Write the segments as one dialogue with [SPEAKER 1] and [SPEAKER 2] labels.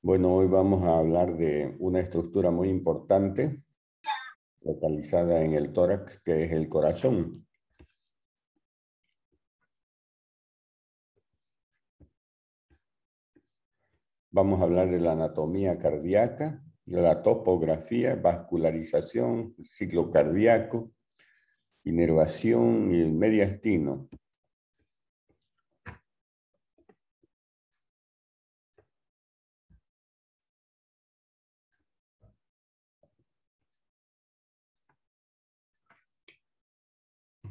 [SPEAKER 1] Bueno, hoy vamos a hablar de una estructura muy importante localizada en el tórax, que es el corazón. Vamos a hablar de la anatomía cardíaca, de la topografía, vascularización, ciclo cardíaco, inervación y el mediastino.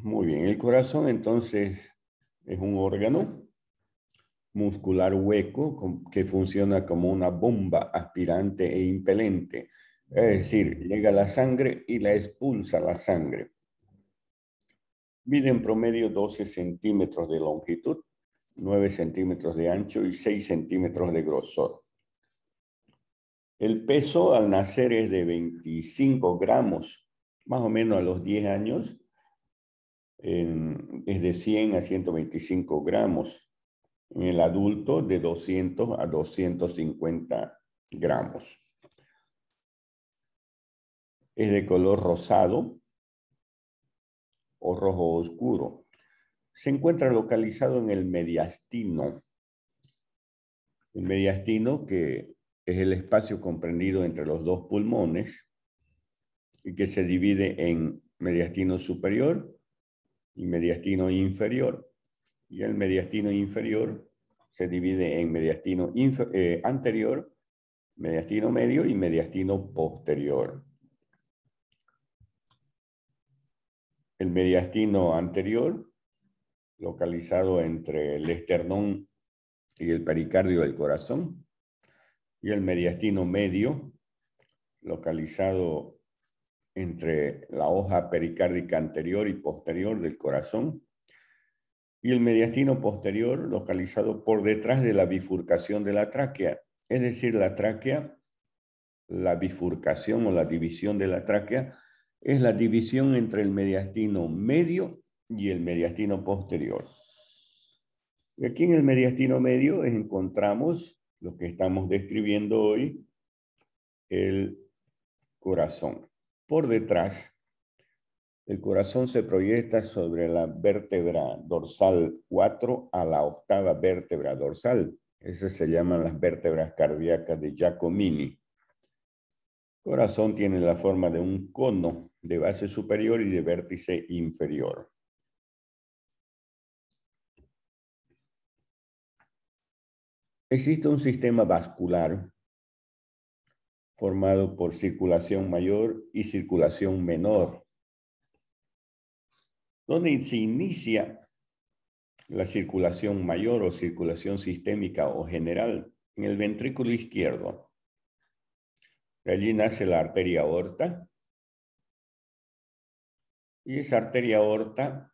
[SPEAKER 1] Muy bien, el corazón entonces es un órgano muscular hueco que funciona como una bomba aspirante e impelente. Es decir, llega la sangre y la expulsa la sangre. Mide en promedio 12 centímetros de longitud, 9 centímetros de ancho y 6 centímetros de grosor. El peso al nacer es de 25 gramos, más o menos a los 10 años es de 100 a 125 gramos. En el adulto de 200 a 250 gramos. Es de color rosado o rojo oscuro. Se encuentra localizado en el mediastino. El mediastino, que es el espacio comprendido entre los dos pulmones y que se divide en mediastino superior y mediastino inferior. Y el mediastino inferior se divide en mediastino anterior, mediastino medio y mediastino posterior. El mediastino anterior, localizado entre el esternón y el pericardio del corazón, y el mediastino medio, localizado entre la hoja pericárdica anterior y posterior del corazón, y el mediastino posterior, localizado por detrás de la bifurcación de la tráquea. Es decir, la tráquea, la bifurcación o la división de la tráquea, es la división entre el mediastino medio y el mediastino posterior. Y aquí en el mediastino medio encontramos lo que estamos describiendo hoy, el corazón. Por detrás, el corazón se proyecta sobre la vértebra dorsal 4 a la octava vértebra dorsal. Esas se llaman las vértebras cardíacas de Giacomini. El corazón tiene la forma de un cono de base superior y de vértice inferior. Existe un sistema vascular formado por circulación mayor y circulación menor, donde se inicia la circulación mayor o circulación sistémica o general en el ventrículo izquierdo. De allí nace la arteria aorta, y esa arteria aorta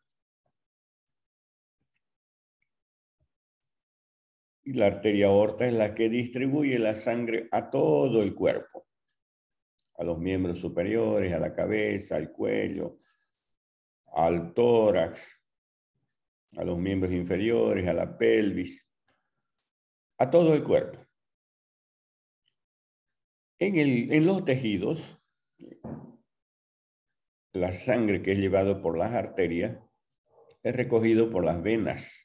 [SPEAKER 1] es la que distribuye la sangre a todo el cuerpo, a los miembros superiores, a la cabeza, al cuello, al tórax, a los miembros inferiores, a la pelvis, a todo el cuerpo. En los tejidos, la sangre que es llevada por las arterias es recogido por las venas.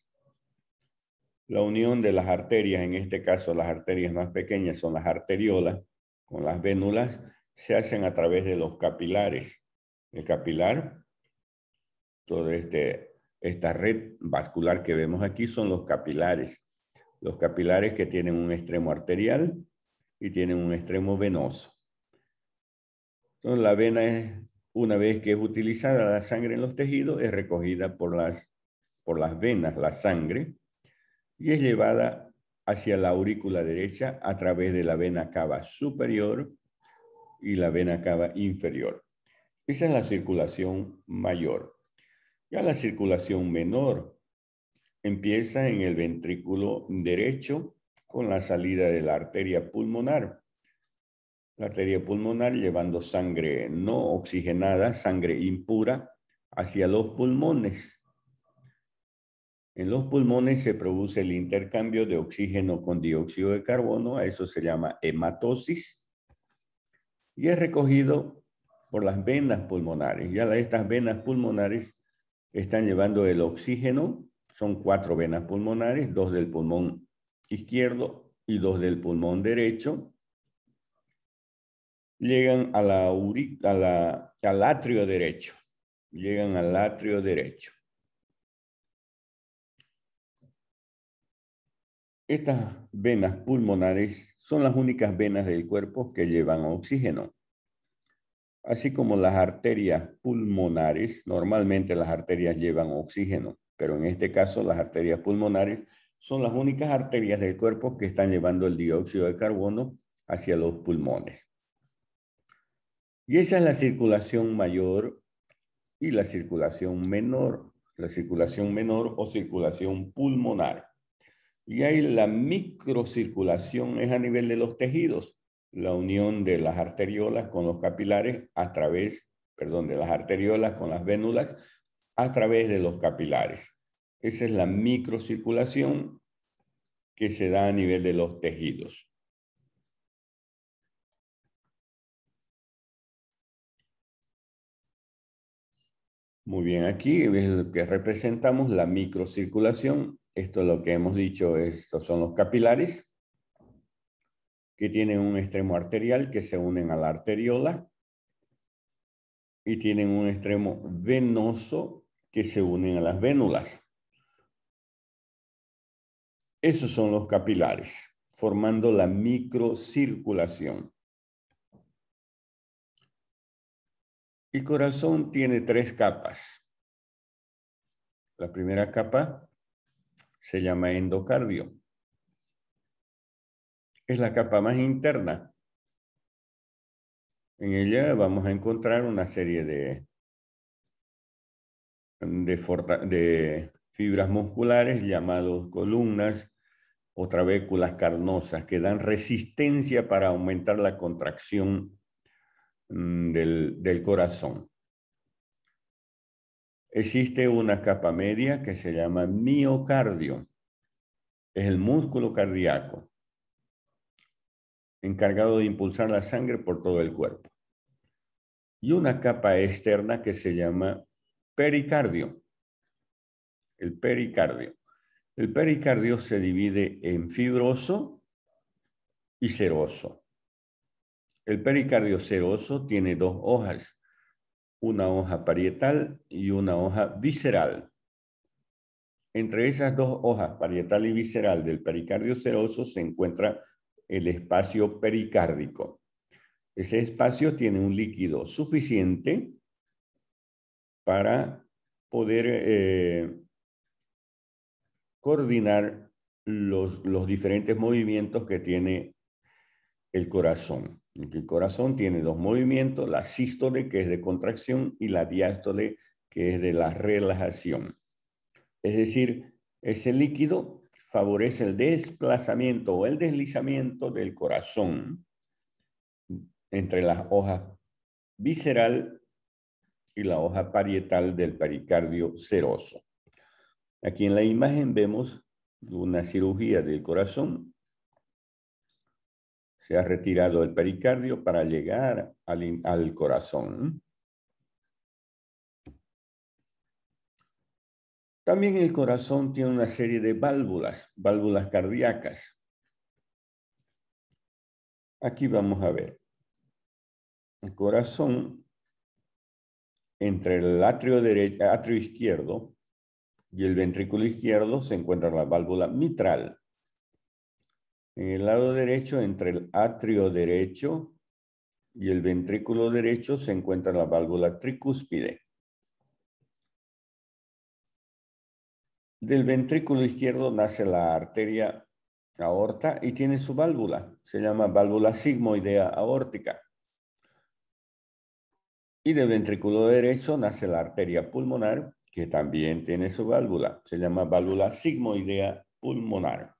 [SPEAKER 1] La unión de las arterias, en este caso las arterias más pequeñas son las arteriolas, con las vénulas, se hacen a través de los capilares. El capilar, toda esta red vascular que vemos aquí son los capilares. Los capilares que tienen un extremo arterial y tienen un extremo venoso. Entonces la vena es, una vez que es utilizada la sangre en los tejidos, es recogida por las venas, la sangre, y es llevada hacia la aurícula derecha a través de la vena cava superior y la vena cava inferior. Esa es la circulación mayor. Ya la circulación menor empieza en el ventrículo derecho con la salida de la arteria pulmonar. La arteria pulmonar llevando sangre no oxigenada, sangre impura, hacia los pulmones. En los pulmones se produce el intercambio de oxígeno con dióxido de carbono, a eso se llama hematosis, y es recogido por las venas pulmonares. Ya estas venas pulmonares están llevando el oxígeno, son 4 venas pulmonares, 2 del pulmón izquierdo y 2 del pulmón derecho. Llegan a al atrio derecho. Llegan al atrio derecho. Estas venas pulmonares son las únicas venas del cuerpo que llevan oxígeno. Así como las arterias pulmonares, normalmente las arterias llevan oxígeno, pero en este caso las arterias pulmonares son las únicas arterias del cuerpo que están llevando el dióxido de carbono hacia los pulmones. Y esa es la circulación mayor y la circulación menor o circulación pulmonar. Y ahí la microcirculación es a nivel de los tejidos, la unión de las arteriolas con los capilares de las arteriolas con las vénulas a través de los capilares. Esa es la microcirculación que se da a nivel de los tejidos. Muy bien, aquí es lo que representamos la microcirculación. Esto es lo que hemos dicho, estos son los capilares que tienen un extremo arterial que se unen a la arteriola y tienen un extremo venoso que se unen a las vénulas. Esos son los capilares, formando la microcirculación. El corazón tiene 3 capas. La primera capa se llama endocardio. Es la capa más interna. En ella vamos a encontrar una serie de fibras musculares llamadas columnas o trabéculas carnosas que dan resistencia para aumentar la contracción del corazón. Existe una capa media que se llama miocardio. Es el músculo cardíaco encargado de impulsar la sangre por todo el cuerpo. Y una capa externa que se llama pericardio. El pericardio. El pericardio se divide en fibroso y seroso. El pericardio seroso tiene 2 hojas, una hoja parietal y una hoja visceral. Entre esas 2 hojas, parietal y visceral del pericardio seroso, se encuentra el espacio pericárdico. Ese espacio tiene un líquido suficiente para poder coordinar los diferentes movimientos que tiene el corazón. El corazón tiene 2 movimientos, la sístole, que es de contracción, y la diástole, que es de la relajación. Es decir, ese líquido favorece el desplazamiento o el deslizamiento del corazón entre las hojas visceral y la hoja parietal del pericardio seroso. Aquí en la imagen vemos una cirugía del corazón. Se ha retirado el pericardio para llegar al corazón. También el corazón tiene una serie de válvulas cardíacas. Aquí vamos a ver. El corazón, entre el atrio izquierdo y el ventrículo izquierdo, se encuentra la válvula mitral. En el lado derecho, entre el atrio derecho y el ventrículo derecho, se encuentra la válvula tricúspide. Del ventrículo izquierdo nace la arteria aorta y tiene su válvula. Se llama válvula sigmoidea aórtica. Y del ventrículo derecho nace la arteria pulmonar, que también tiene su válvula. Se llama válvula sigmoidea pulmonar.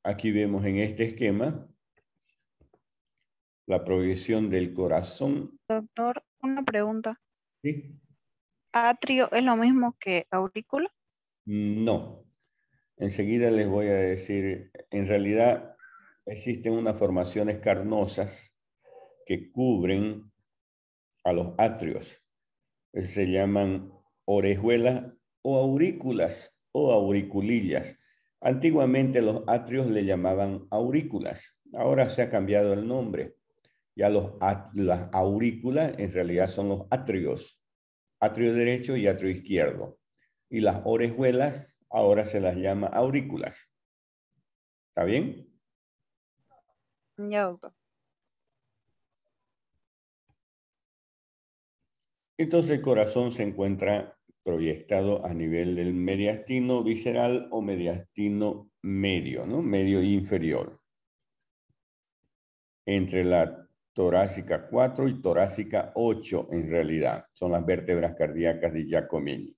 [SPEAKER 1] Aquí vemos en este esquema la proyección del corazón.
[SPEAKER 2] Doctor, una pregunta.
[SPEAKER 1] ¿Sí?
[SPEAKER 2] ¿Atrio es lo mismo que aurícula?
[SPEAKER 1] No. Enseguida les voy a decir, en realidad existen unas formaciones carnosas que cubren a los atrios. Se llaman orejuelas o aurículas o auriculillas. Antiguamente los atrios le llamaban aurículas. Ahora se ha cambiado el nombre. Ya las aurículas en realidad son los atrios. Atrio derecho y atrio izquierdo. Y las orejuelas ahora se las llama aurículas. ¿Está bien?
[SPEAKER 2] Ya, doctor.
[SPEAKER 1] Entonces el corazón se encuentra proyectado a nivel del mediastino visceral o mediastino medio, ¿no? Medio inferior. Entre la torácica 4 y torácica 8 en realidad. Son las vértebras cardíacas de Giacomelli.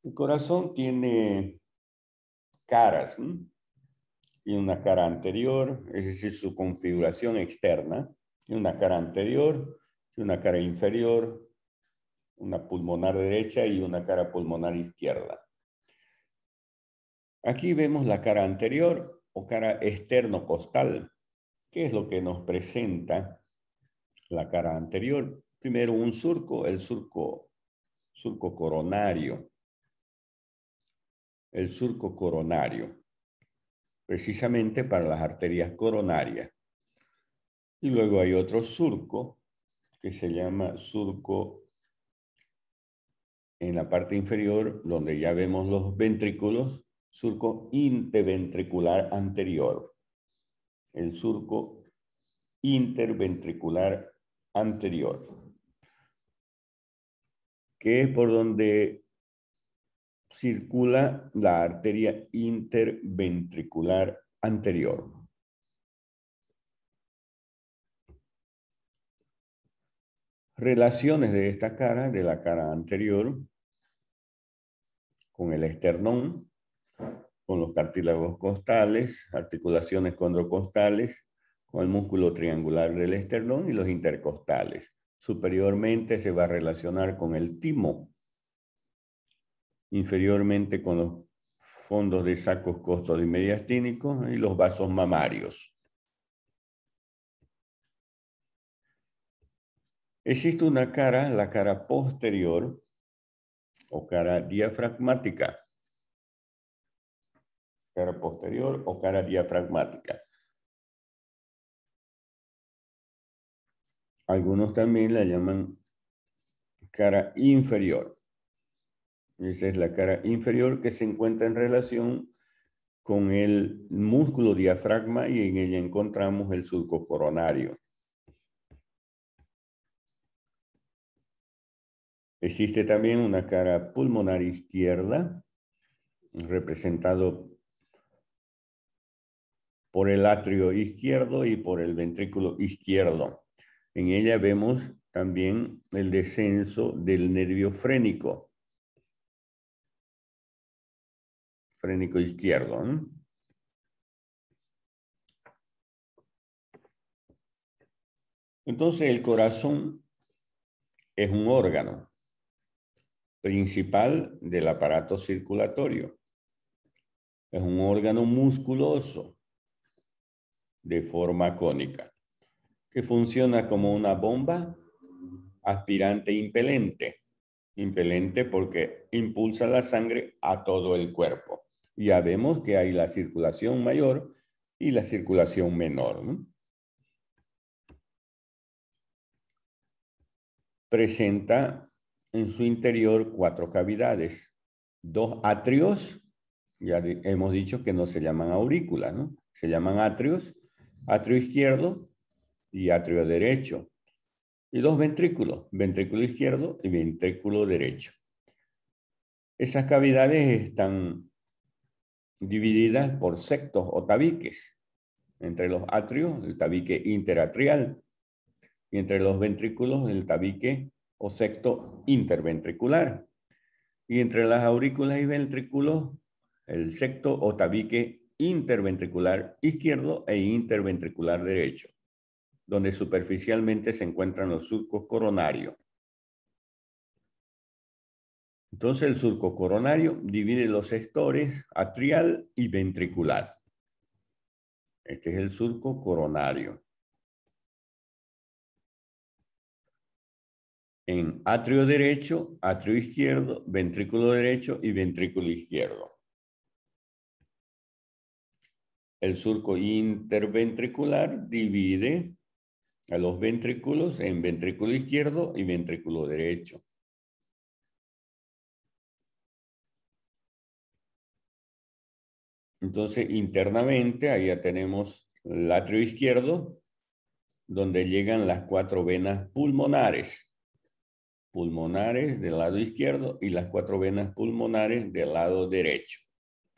[SPEAKER 1] El corazón tiene caras, ¿no? Tiene una cara anterior, es decir, su configuración externa. Tiene una cara anterior, tiene una cara inferior, una pulmonar derecha y una cara pulmonar izquierda. Aquí vemos la cara anterior o cara externo-costal. ¿Qué es lo que nos presenta la cara anterior? Primero un surco, el surco coronario. El surco coronario, precisamente para las arterias coronarias. Y luego hay otro surco que se llama surco en la parte inferior, donde ya vemos los ventrículos, surco interventricular anterior. El surco interventricular anterior, que es por donde circula la arteria interventricular anterior. Relaciones de esta cara, de la cara anterior, con el esternón, con los cartílagos costales, articulaciones condrocostales, con el músculo triangular del esternón y los intercostales. Superiormente se va a relacionar con el timo, inferiormente con los fondos de sacos costos y mediastínicos y los vasos mamarios. Existe una cara, la cara posterior o cara diafragmática. Cara posterior o cara diafragmática. Algunos también la llaman cara inferior. Esa es la cara inferior que se encuentra en relación con el músculo diafragma y en ella encontramos el surco coronario. Existe también una cara pulmonar izquierda, representado por el atrio izquierdo y por el ventrículo izquierdo. En ella vemos también el descenso del nervio frénico izquierdo, ¿no? Entonces el corazón es un órgano principal del aparato circulatorio. Es un órgano musculoso de forma cónica que funciona como una bomba aspirante impelente. Impelente porque impulsa la sangre a todo el cuerpo. Ya vemos que hay la circulación mayor y la circulación menor, ¿no? Presenta en su interior 4 cavidades. 2 atrios, ya hemos dicho que no se llaman aurículas, ¿no? Se llaman atrios, atrio izquierdo y atrio derecho. Y 2 ventrículos, ventrículo izquierdo y ventrículo derecho. Esas cavidades están divididas por septos o tabiques. Entre los atrios, el tabique interatrial, y entre los ventrículos, el tabique o septo interventricular. Y entre las aurículas y ventrículos, el septo o tabique interventricular izquierdo e interventricular derecho, donde superficialmente se encuentran los surcos coronarios. Entonces el surco coronario divide los sectores atrial y ventricular. Este es el surco coronario. En atrio derecho, atrio izquierdo, ventrículo derecho y ventrículo izquierdo. El surco interventricular divide a los ventrículos en ventrículo izquierdo y ventrículo derecho. Entonces, internamente, ahí ya tenemos el atrio izquierdo, donde llegan las 4 venas pulmonares. Pulmonares del lado izquierdo y las 4 venas pulmonares del lado derecho.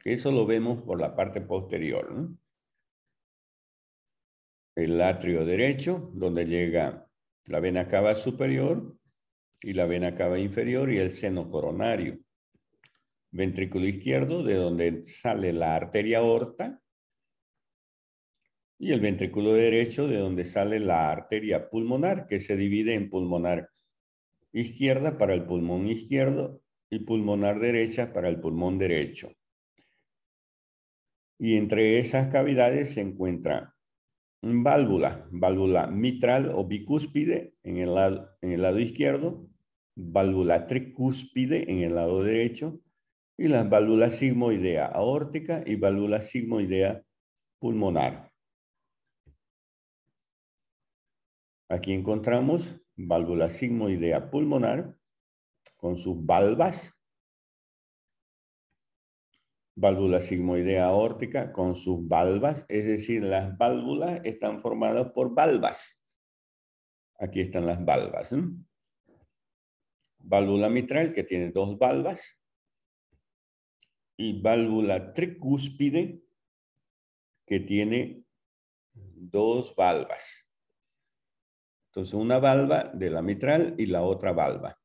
[SPEAKER 1] Eso lo vemos por la parte posterior, ¿no? El atrio derecho, donde llega la vena cava superior y la vena cava inferior y el seno coronario. Ventrículo izquierdo, de donde sale la arteria aorta, y el ventrículo derecho, de donde sale la arteria pulmonar, que se divide en pulmonar izquierda para el pulmón izquierdo y pulmonar derecha para el pulmón derecho. Y entre esas cavidades se encuentra válvula mitral o bicúspide en el lado izquierdo, válvula tricúspide en el lado derecho, y las válvulas sigmoidea aórtica y válvula sigmoidea pulmonar. Aquí encontramos válvula sigmoidea pulmonar con sus valvas, válvula sigmoidea aórtica con sus valvas, es decir, las válvulas están formadas por valvas. Aquí están las valvas, ¿eh? Válvula mitral, que tiene 2 valvas, y válvula tricúspide, que tiene 2 valvas. Entonces, una valva de la mitral y la otra valva.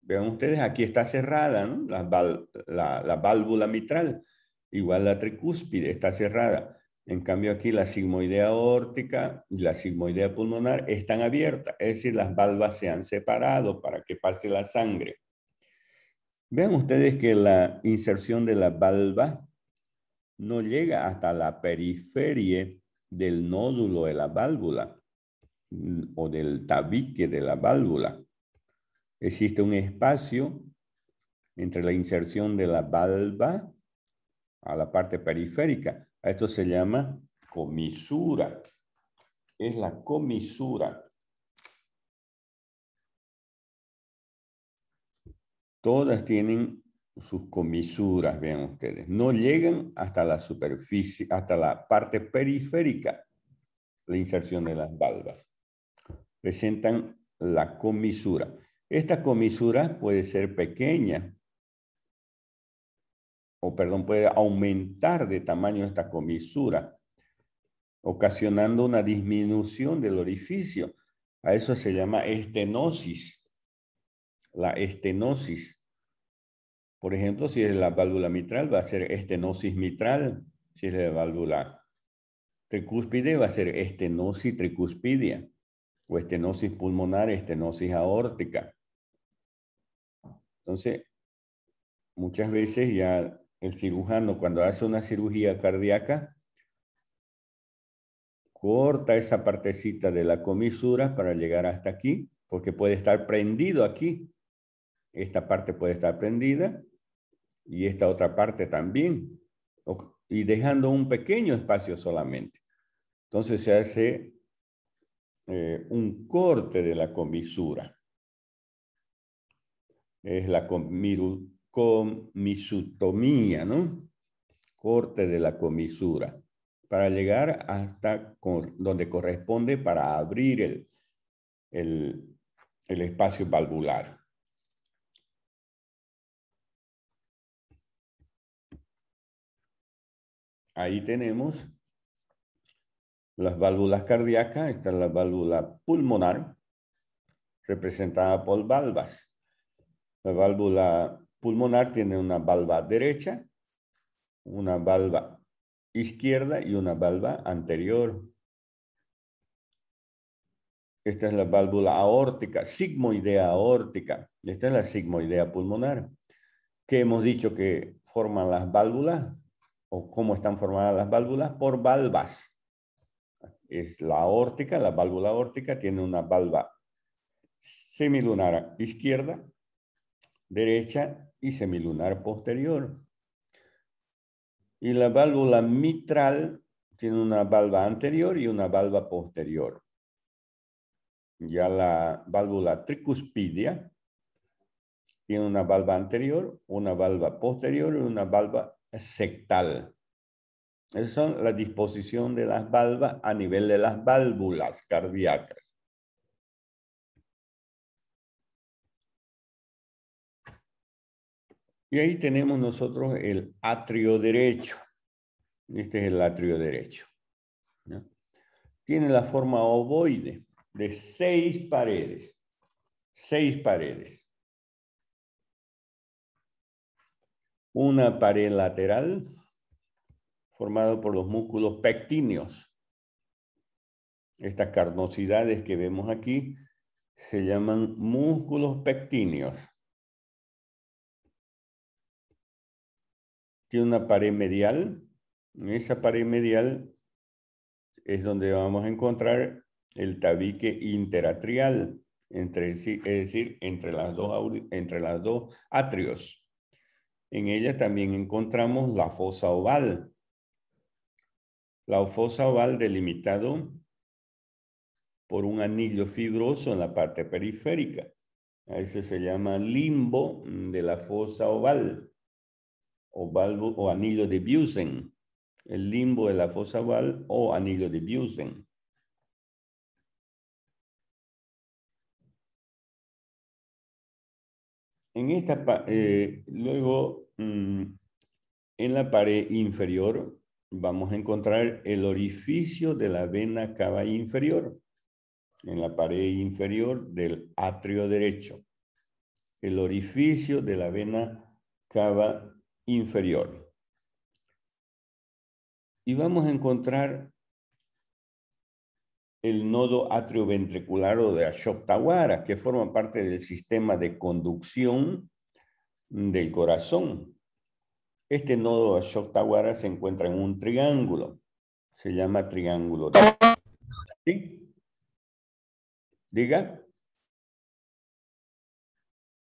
[SPEAKER 1] Vean ustedes, aquí está cerrada, ¿no? La válvula mitral, igual la tricúspide está cerrada. En cambio, aquí la sigmoidea aórtica y la sigmoidea pulmonar están abiertas, es decir, las valvas se han separado para que pase la sangre. Vean ustedes que la inserción de la valva no llega hasta la periferia del nódulo de la válvula o del tabique de la válvula. Existe un espacio entre la inserción de la valva a la parte periférica. A esto se llama comisura. Es la comisura. Todas tienen sus comisuras, vean ustedes. No llegan hasta la superficie, hasta la parte periférica, la inserción de las valvas. Presentan la comisura. Esta comisura puede ser pequeña, puede aumentar de tamaño esta comisura, ocasionando una disminución del orificio. A eso se llama estenosis. La estenosis. Por ejemplo, si es la válvula mitral, va a ser estenosis mitral. Si es la válvula tricúspide, va a ser estenosis tricuspidia. O estenosis pulmonar, estenosis aórtica. Entonces, muchas veces ya el cirujano, cuando hace una cirugía cardíaca, corta esa partecita de la comisura para llegar hasta aquí, porque puede estar prendido aquí. Esta parte puede estar prendida y esta otra parte también, y dejando un pequeño espacio solamente. Entonces se hace un corte de la comisura. Es la comisutomía, ¿no? Corte de la comisura, para llegar hasta donde corresponde para abrir el espacio valvular. Ahí tenemos las válvulas cardíacas. Esta es la válvula pulmonar, representada por valvas. La válvula pulmonar tiene una valva derecha, una valva izquierda y una valva anterior. Esta es la válvula aórtica, sigmoidea aórtica. Esta es la sigmoidea pulmonar. ¿Qué hemos dicho que forman las válvulas? ¿O cómo están formadas las válvulas? Por valvas. Es la aórtica, la válvula aórtica tiene una valva semilunar izquierda, derecha y semilunar posterior. Y la válvula mitral tiene una valva anterior y una valva posterior. Ya la válvula tricuspidia tiene una valva anterior, una valva posterior y una valva septal. Esas son la disposición de las valvas a nivel de las válvulas cardíacas. Y ahí tenemos nosotros el atrio derecho. Este es el atrio derecho, ¿no? Tiene la forma ovoide de 6 paredes. 6 paredes. Una pared lateral formada por los músculos pectíneos. Estas carnosidades que vemos aquí se llaman músculos pectíneos. Tiene una pared medial. En esa pared medial es donde vamos a encontrar el tabique interatrial, es decir, entre las dos atrios. En ella también encontramos la fosa oval. La fosa oval delimitado por un anillo fibroso en la parte periférica. A ese se llama limbo de la fosa oval o anillo de Busen. El limbo de la fosa oval o anillo de Busen. Luego, en la pared inferior, vamos a encontrar el orificio de la vena cava inferior. En la pared inferior del atrio derecho. El orificio de la vena cava inferior. Y vamos a encontrar el nodo atrioventricular o de Ashok-Tawara, que forma parte del sistema de conducción del corazón. Este nodo Ashok-Tawara se encuentra en un triángulo. Se llama triángulo. ¿Sí? Diga.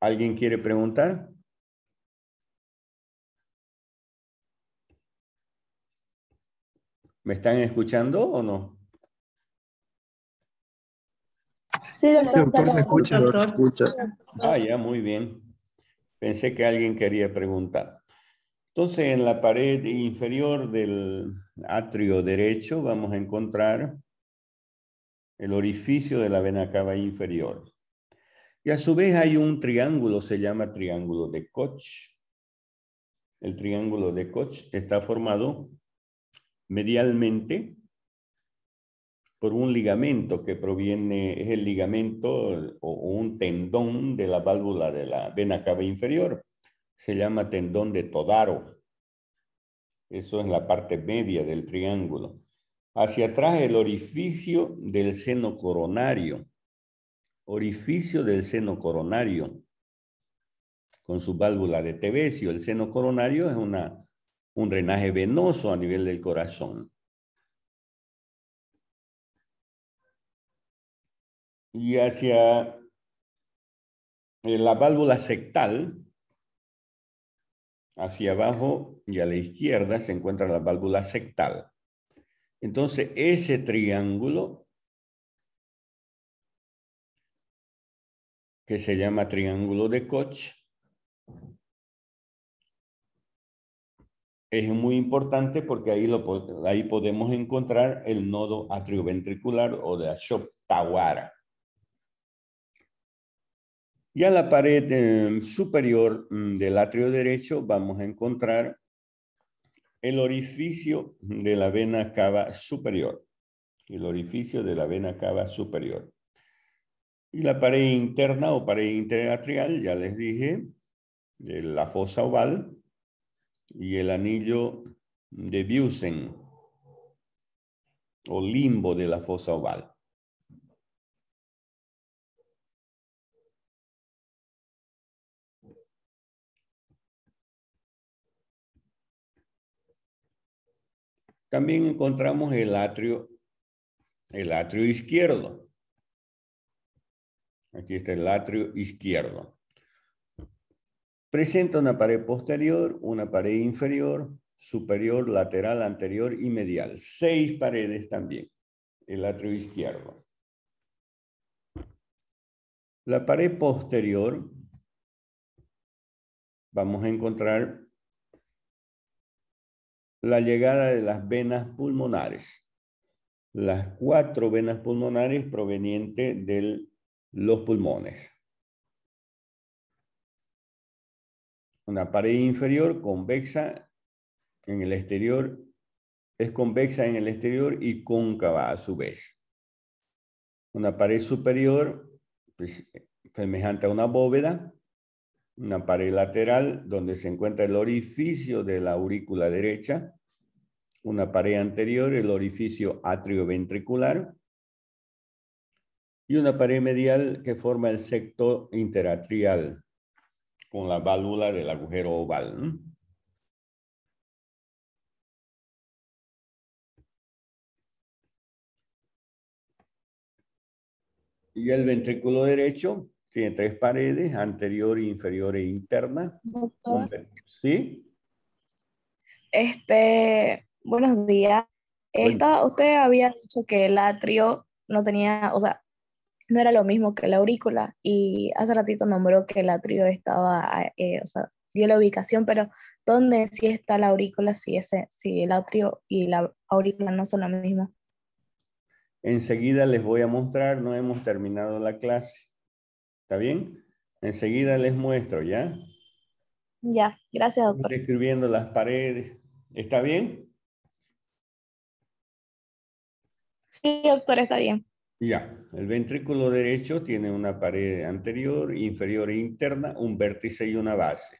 [SPEAKER 1] ¿Alguien quiere preguntar? ¿Me están escuchando o no?
[SPEAKER 3] Sí,
[SPEAKER 4] Doctor, se escucha, se escucha.
[SPEAKER 1] Ah, ya, muy bien. Pensé que alguien quería preguntar. Entonces, en la pared inferior del atrio derecho vamos a encontrar el orificio de la vena cava inferior. Y a su vez hay un triángulo, se llama triángulo de Koch. El triángulo de Koch está formado medialmente por un ligamento que proviene, es el ligamento o un tendón de la válvula de la vena cava inferior. Se llama tendón de Todaro. Eso es la parte media del triángulo. Hacia atrás el orificio del seno coronario. Orificio del seno coronario. Con su válvula de Tevesio. El seno coronario es un drenaje venoso a nivel del corazón. Y hacia la válvula septal, hacia abajo y a la izquierda se encuentra la válvula septal. Entonces, ese triángulo, que se llama triángulo de Koch, es muy importante porque ahí podemos encontrar el nodo atrioventricular o de Ashok-Tawara. Ya en la pared superior del atrio derecho vamos a encontrar el orificio de la vena cava superior. El orificio de la vena cava superior. Y la pared interna o pared interatrial, ya les dije, la fosa oval y el anillo de Busen o limbo de la fosa oval. También encontramos el atrio izquierdo. Aquí está el atrio izquierdo. Presenta una pared posterior, una pared inferior, superior, lateral, anterior y medial. 6 paredes también, el atrio izquierdo. La pared posterior, vamos a encontrar la llegada de las venas pulmonares. Las 4 venas pulmonares provenientes de los pulmones. Una pared inferior convexa en el exterior, es convexa en el exterior y cóncava a su vez. Una pared superior, pues, semejante a una bóveda. Una pared lateral donde se encuentra el orificio de la aurícula derecha. Una pared anterior, el orificio atrioventricular. Y una pared medial que forma el septo interatrial con la válvula del agujero oval, ¿no? Y el ventrículo derecho tiene 3 paredes, anterior, inferior e interna.
[SPEAKER 3] Doctor,
[SPEAKER 1] ¿Sí?
[SPEAKER 3] buenos días.
[SPEAKER 1] Bueno.
[SPEAKER 3] Usted había dicho que el atrio no tenía, o sea, no era lo mismo que la aurícula, y hace ratito nombró que el atrio estaba, o sea, dio la ubicación, pero ¿dónde sí está la aurícula si el atrio y la aurícula no son lo mismo?
[SPEAKER 1] Enseguida les voy a mostrar, no hemos terminado la clase. ¿Está bien? Enseguida les muestro, ¿ya?
[SPEAKER 3] Ya, gracias,
[SPEAKER 1] Estamos
[SPEAKER 3] doctor.
[SPEAKER 1] describiendo las paredes. ¿Está bien?
[SPEAKER 3] Sí, doctor, está bien.
[SPEAKER 1] Ya. El ventrículo derecho tiene una pared anterior, inferior e interna, un vértice y una base.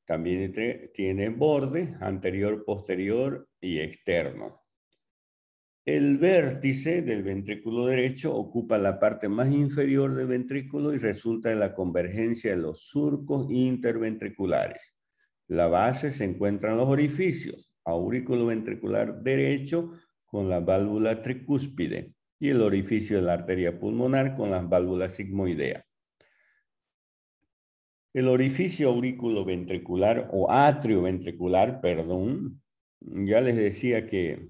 [SPEAKER 1] También tiene borde anterior, posterior y externo. El vértice del ventrículo derecho ocupa la parte más inferior del ventrículo y resulta de la convergencia de los surcos interventriculares. La base se encuentra en los orificios, aurículo ventricular derecho con la válvula tricúspide y el orificio de la arteria pulmonar con las válvulas sigmoidea. El orificio auriculoventricular o atrioventricular, perdón, ya les decía que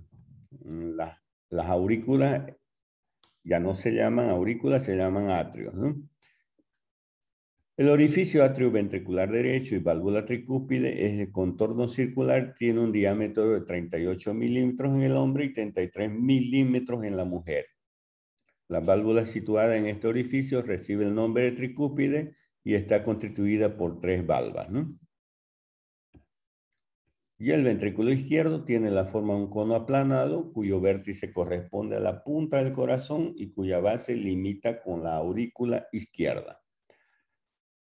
[SPEAKER 1] las aurículas ya no se llaman aurículas, se llaman atrios, ¿no? El orificio atrioventricular derecho y válvula tricúspide es de contorno circular, tiene un diámetro de 38 milímetros en el hombre y 33 milímetros en la mujer. La válvula situada en este orificio recibe el nombre de tricúspide y está constituida por 3 valvas, ¿no? Y el ventrículo izquierdo tiene la forma de un cono aplanado, cuyo vértice corresponde a la punta del corazón y cuya base limita con la aurícula izquierda.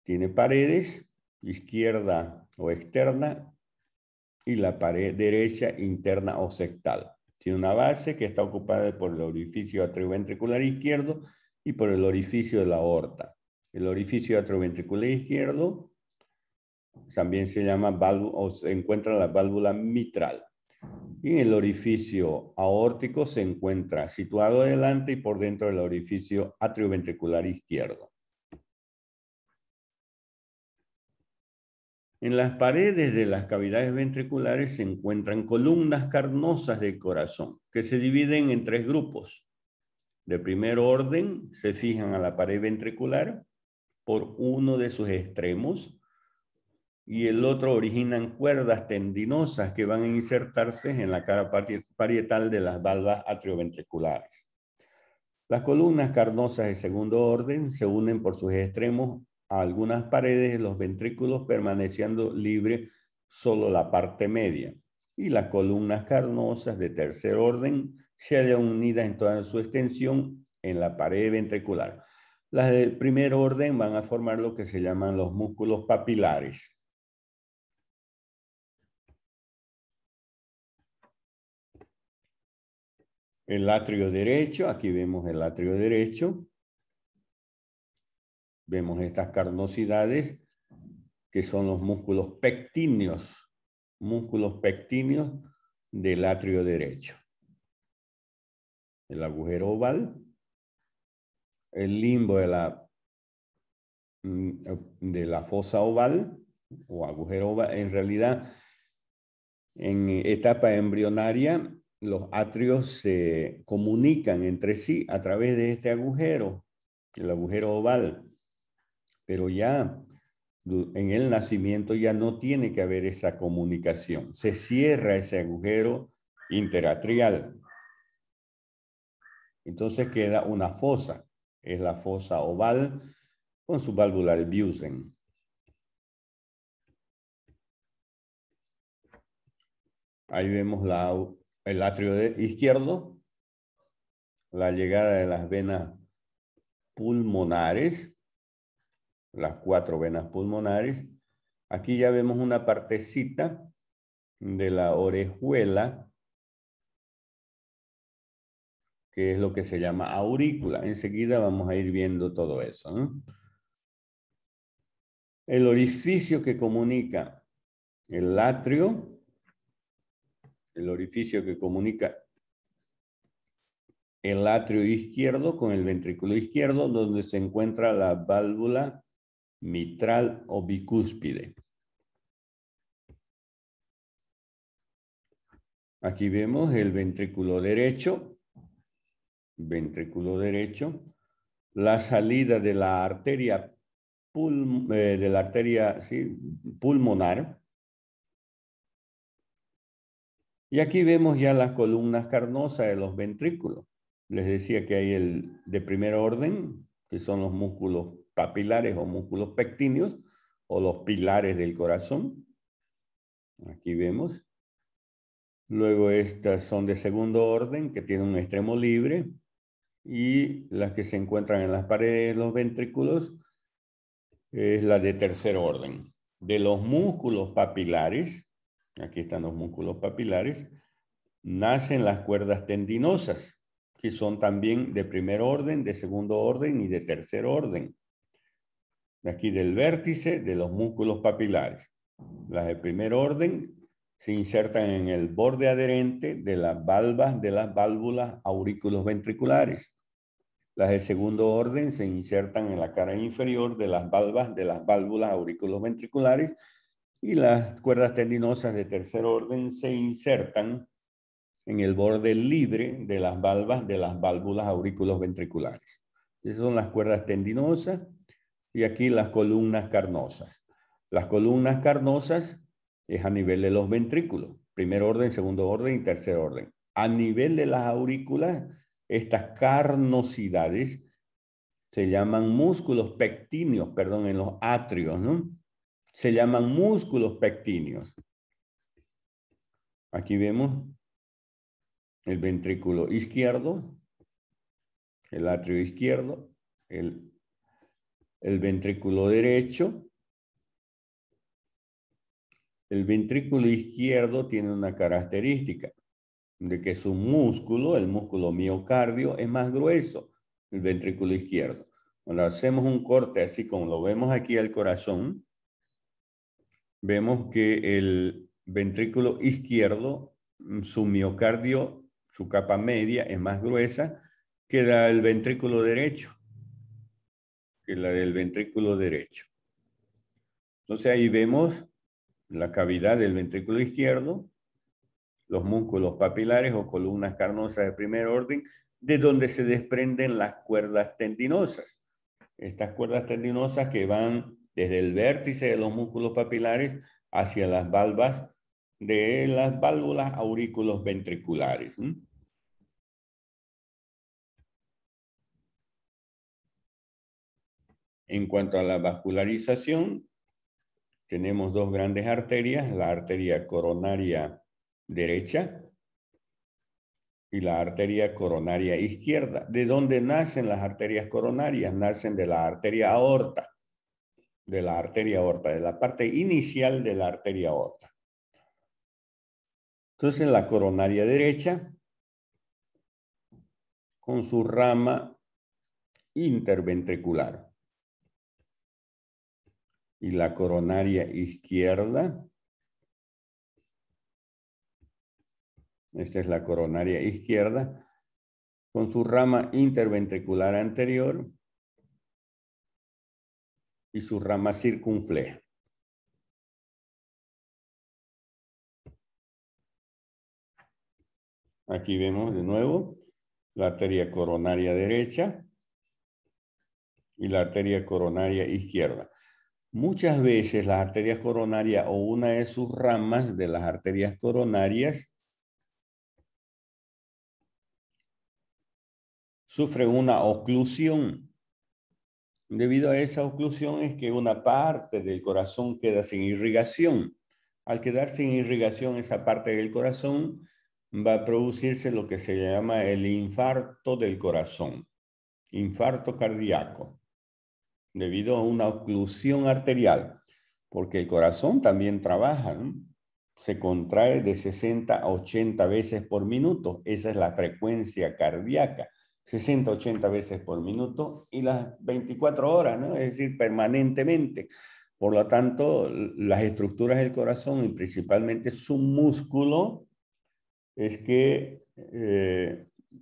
[SPEAKER 1] Tiene paredes, izquierda o externa, y la pared derecha interna o septal. Tiene una base que está ocupada por el orificio atrioventricular izquierdo y por el orificio de la aorta. El orificio atrioventricular izquierdo también se llama válvula, o se encuentra la válvula mitral. Y en el orificio aórtico se encuentra situado adelante y por dentro del orificio atrioventricular izquierdo. En las paredes de las cavidades ventriculares se encuentran columnas carnosas del corazón, que se dividen en 3 grupos. De primer orden, se fijan a la pared ventricular por uno de sus extremos y el otro originan cuerdas tendinosas que van a insertarse en la cara parietal de las valvas atrioventriculares. Las columnas carnosas de segundo orden se unen por sus extremos a algunas paredes de los ventrículos, permaneciendo libre solo la parte media. Y las columnas carnosas de tercer orden se hallan unidas en toda su extensión en la pared ventricular. Las de primer orden van a formar lo que se llaman los músculos papilares. El atrio derecho, aquí vemos el atrio derecho. Vemos estas carnosidades que son los músculos pectíneos del atrio derecho. El agujero oval, el limbo de la fosa oval o agujero oval. En realidad, en etapa embrionaria, los atrios se comunican entre sí a través de este agujero, el agujero oval. Pero ya en el nacimiento ya no tiene que haber esa comunicación. Se cierra ese agujero interatrial. Entonces queda una fosa. Es la fosa oval con su válvula Albiusen. Ahí vemos el atrio izquierdo, la llegada de las venas pulmonares, las 4 venas pulmonares. Aquí ya vemos una partecita de la orejuela, que es lo que se llama aurícula. Enseguida vamos a ir viendo todo eso, ¿no? El orificio que comunica el atrio, el orificio que comunica el atrio izquierdo con el ventrículo izquierdo, donde se encuentra la válvula mitral o bicúspide. Aquí vemos el ventrículo derecho, la salida de la arteria pulmonar. Y aquí vemos ya las columnas carnosas de los ventrículos. Les decía que hay el de primer orden, que son los músculos papilares o músculos pectíneos, o los pilares del corazón. Aquí vemos. Luego estas son de segundo orden, que tienen un extremo libre. Y las que se encuentran en las paredes de los ventrículos es la de tercer orden. De los músculos papilares, aquí están los músculos papilares, nacen las cuerdas tendinosas, que son también de primer orden, de segundo orden y de tercer orden. Aquí del vértice de los músculos papilares. Las de primer orden se insertan en el borde adherente de las valvas de las válvulas aurículos ventriculares. Las de segundo orden se insertan en la cara inferior de las valvas de las válvulas aurículos ventriculares y las cuerdas tendinosas de tercer orden se insertan en el borde libre de las valvas de las válvulas aurículos ventriculares. Esas son las cuerdas tendinosas y aquí las columnas carnosas. Las columnas carnosas es a nivel de los ventrículos, primer orden, segundo orden y tercer orden. A nivel de las aurículas, estas carnosidades se llaman músculos pectíneos, perdón, en los atrios, ¿no? Se llaman músculos pectíneos. Aquí vemos el ventrículo izquierdo, el atrio izquierdo, el ventrículo derecho. El ventrículo izquierdo tiene una característica de que su músculo, el músculo miocardio, es más grueso, el ventrículo izquierdo. Cuando hacemos un corte así como lo vemos aquí al corazón, vemos que el ventrículo izquierdo, su miocardio, su capa media es más gruesa que la del ventrículo derecho, Entonces ahí vemos la cavidad del ventrículo izquierdo, los músculos papilares o columnas carnosas de primer orden, de donde se desprenden las cuerdas tendinosas. Estas cuerdas tendinosas que van desde el vértice de los músculos papilares hacia las valvas de las válvulas aurículos ventriculares. En cuanto a la vascularización, tenemos dos grandes arterias, la arteria coronaria derecha y la arteria coronaria izquierda. ¿De dónde nacen las arterias coronarias? Nacen de la arteria aorta, de la parte inicial de la arteria aorta. Entonces, la coronaria derecha con su rama interventricular. Y la coronaria izquierda, esta es la coronaria izquierda, con su rama interventricular anterior y su rama circunfleja. Aquí vemos de nuevo la arteria coronaria derecha y la arteria coronaria izquierda. Muchas veces las arterias coronarias o una de sus ramas de las arterias coronarias sufre una oclusión. Debido a esa oclusión es que una parte del corazón queda sin irrigación. Al quedar sin irrigación esa parte del corazón, va a producirse lo que se llama el infarto del corazón, infarto cardíaco, debido a una oclusión arterial, porque el corazón también trabaja, ¿no? Se contrae de 60 a 80 veces por minuto, esa es la frecuencia cardíaca. 60, 80 veces por minuto y las 24 horas, ¿no? Es decir, permanentemente. Por lo tanto, las estructuras del corazón y principalmente su músculo es que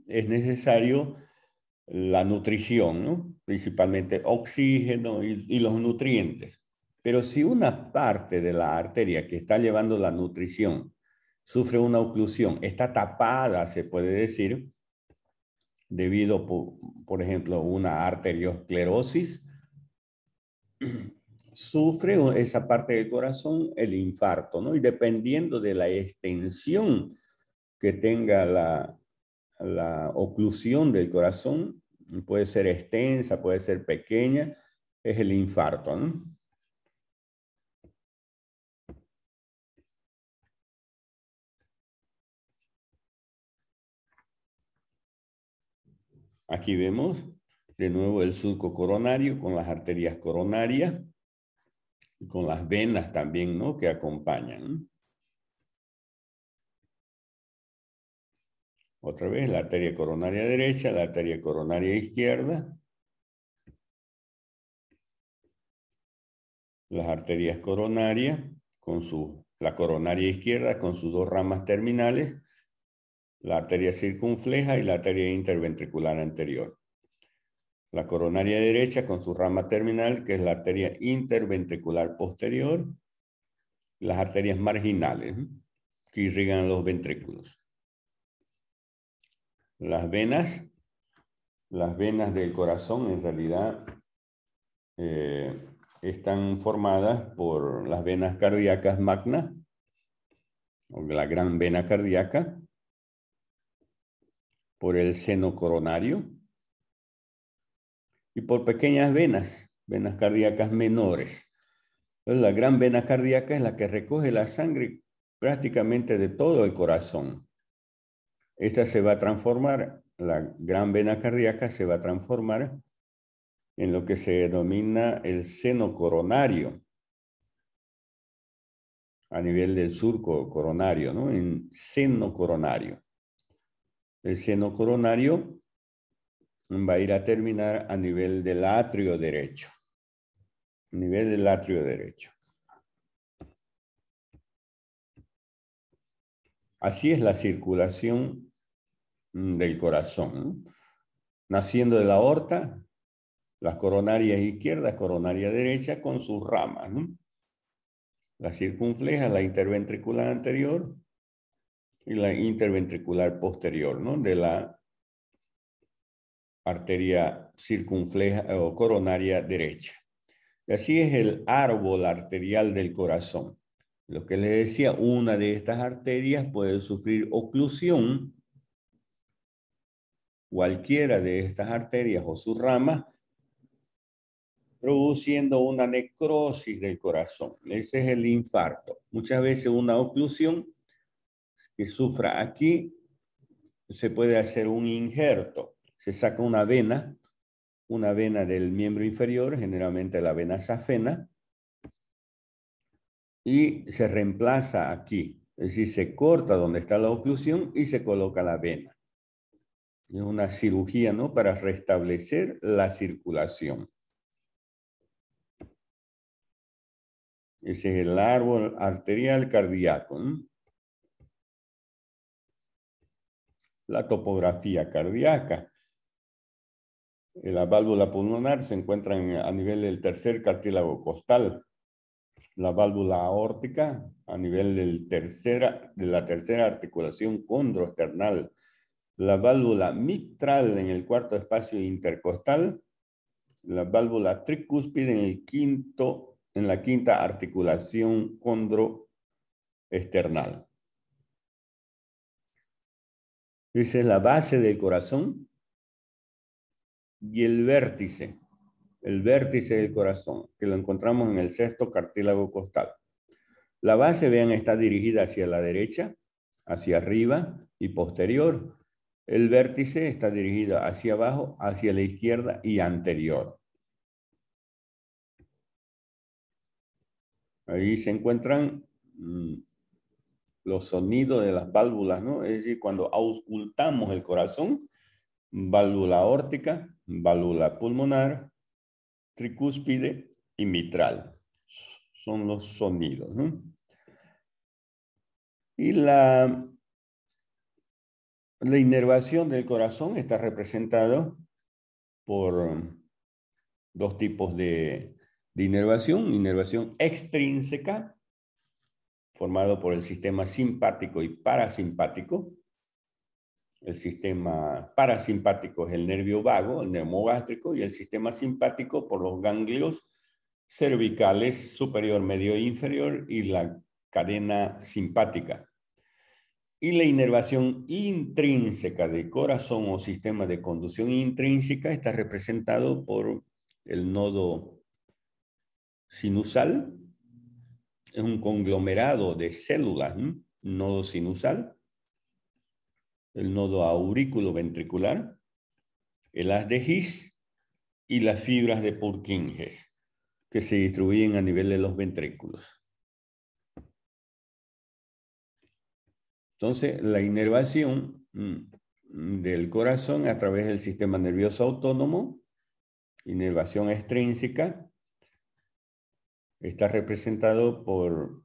[SPEAKER 1] es necesario la nutrición, ¿no? Principalmente oxígeno y los nutrientes. Pero si una parte de la arteria que está llevando la nutrición sufre una oclusión, está tapada, se puede decir, debido, por ejemplo, a una arteriosclerosis, sufre esa parte del corazón el infarto, ¿no? Y dependiendo de la extensión que tenga la oclusión del corazón, puede ser extensa, puede ser pequeña, es el infarto, ¿no? Aquí vemos de nuevo el surco coronario con las arterias coronarias y con las venas también, ¿no? Que acompañan. Otra vez la arteria coronaria derecha, la arteria coronaria izquierda. Las arterias coronarias con la coronaria izquierda con sus dos ramas terminales, la arteria circunfleja y la arteria interventricular anterior. La coronaria derecha con su rama terminal, que es la arteria interventricular posterior. Las arterias marginales, que irrigan los ventrículos. Las venas del corazón en realidad están formadas por las venas cardíacas magnas, o la gran vena cardíaca, por el seno coronario y por pequeñas venas cardíacas menores. Entonces, la gran vena cardíaca es la que recoge la sangre prácticamente de todo el corazón. Esta se va a transformar, la gran vena cardíaca se va a transformar en lo que se denomina el seno coronario, a nivel del surco coronario, ¿no? En seno coronario. El seno coronario va a ir a terminar a nivel del atrio derecho. A nivel del atrio derecho. Así es la circulación del corazón, ¿no? Naciendo de la aorta, las coronarias izquierda, coronaria derecha, con sus ramas, ¿no? La circunfleja, la interventricular anterior y la interventricular posterior, ¿no? De la arteria circunfleja o coronaria derecha. Y así es el árbol arterial del corazón. Lo que les decía, una de estas arterias puede sufrir oclusión. Cualquiera de estas arterias o sus ramas, produciendo una necrosis del corazón. Ese es el infarto. Muchas veces una oclusión que sufra aquí, se puede hacer un injerto. Se saca una vena del miembro inferior, generalmente la vena safena, y se reemplaza aquí. Es decir, se corta donde está la oclusión y se coloca la vena. Es una cirugía, ¿no? Para restablecer la circulación. Ese es el árbol arterial cardíaco, ¿no? La topografía cardíaca. La válvula pulmonar se encuentra a nivel del tercer cartílago costal. La válvula aórtica a nivel de la tercera articulación condroesternal. La válvula mitral en el cuarto espacio intercostal. La válvula tricúspide en la quinta articulación condroesternal. Esa es la base del corazón y el vértice del corazón, que lo encontramos en el sexto cartílago costal. La base, vean, está dirigida hacia la derecha, hacia arriba y posterior. El vértice está dirigido hacia abajo, hacia la izquierda y anterior. Ahí se encuentran los sonidos de las válvulas, ¿no? Es decir, cuando auscultamos el corazón, válvula aórtica, válvula pulmonar, tricúspide y mitral. Son los sonidos, ¿no? Y la inervación del corazón está representada por dos tipos de inervación. Inervación extrínseca, formado por el sistema simpático y parasimpático. El sistema parasimpático es el nervio vago, el neumogástrico, y el sistema simpático por los ganglios cervicales superior, medio e inferior y la cadena simpática. Y la inervación intrínseca del corazón o sistema de conducción intrínseca está representado por el nodo sinusal. Es un conglomerado de células, ¿no? Nodo sinusal, el nodo aurículo-ventricular, el haz de His y las fibras de Purkinje, que se distribuyen a nivel de los ventrículos. Entonces, la inervación del corazón a través del sistema nervioso autónomo, inervación extrínseca, está representado por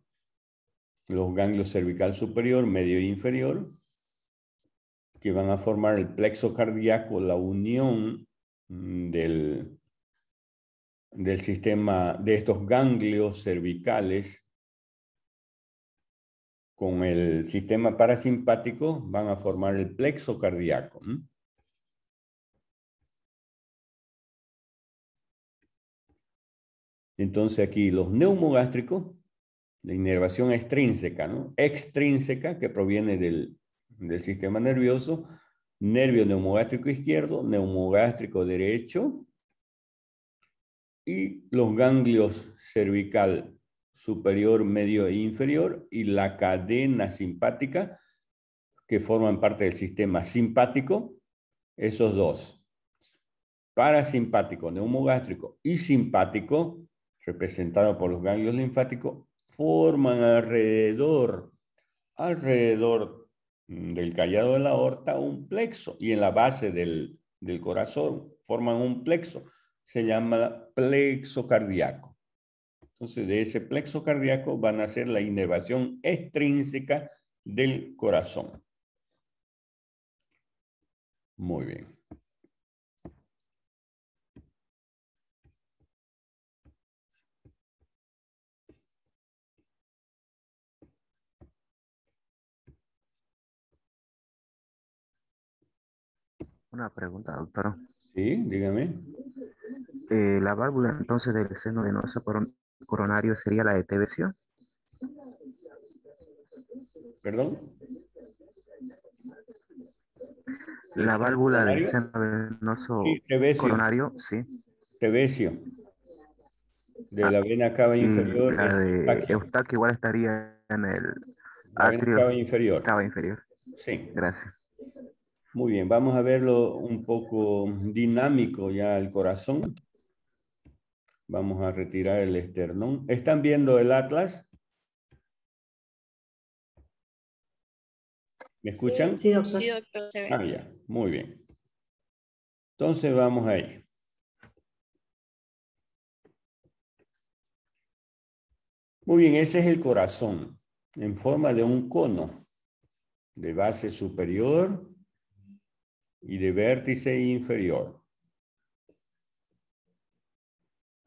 [SPEAKER 1] los ganglios cervical superior, medio e inferior, que van a formar el plexo cardíaco, la unión del sistema de estos ganglios cervicales con el sistema parasimpático, van a formar el plexo cardíaco. Entonces aquí los neumogástricos, la inervación extrínseca, ¿no? Extrínseca, que proviene del sistema nervioso, nervio neumogástrico izquierdo, neumogástrico derecho, y los ganglios cervical superior, medio e inferior, y la cadena simpática, que forman parte del sistema simpático, esos dos. Parasimpático, neumogástrico y simpático, representado por los ganglios linfáticos, forman alrededor del callado de la aorta un plexo, y en la base del corazón forman un plexo. Se llama plexo cardíaco. Entonces, de ese plexo cardíaco van a hacer la inervación extrínseca del corazón. Muy bien.
[SPEAKER 5] Una pregunta, doctor.
[SPEAKER 1] Sí, dígame.
[SPEAKER 5] La válvula entonces del seno venoso coronario sería la de Tevesio.
[SPEAKER 1] ¿Perdón?
[SPEAKER 5] La válvula del seno venoso
[SPEAKER 1] sí, Tevesio.
[SPEAKER 5] coronario, sí.
[SPEAKER 1] Tevesio. De la vena cava inferior.
[SPEAKER 5] La de Eustaquio igual estaría en el atrio.
[SPEAKER 1] Cava inferior.
[SPEAKER 5] Cava inferior.
[SPEAKER 1] Sí.
[SPEAKER 5] Gracias.
[SPEAKER 1] Muy bien, vamos a verlo un poco dinámico ya el corazón. Vamos a retirar el esternón. ¿Están viendo el atlas? ¿Me escuchan?
[SPEAKER 6] Sí, doctor.
[SPEAKER 2] Sí, doctor, se ve.
[SPEAKER 1] Ah, ya, muy bien. Entonces vamos ahí. Muy bien, ese es el corazón en forma de un cono de base superior y de vértice inferior.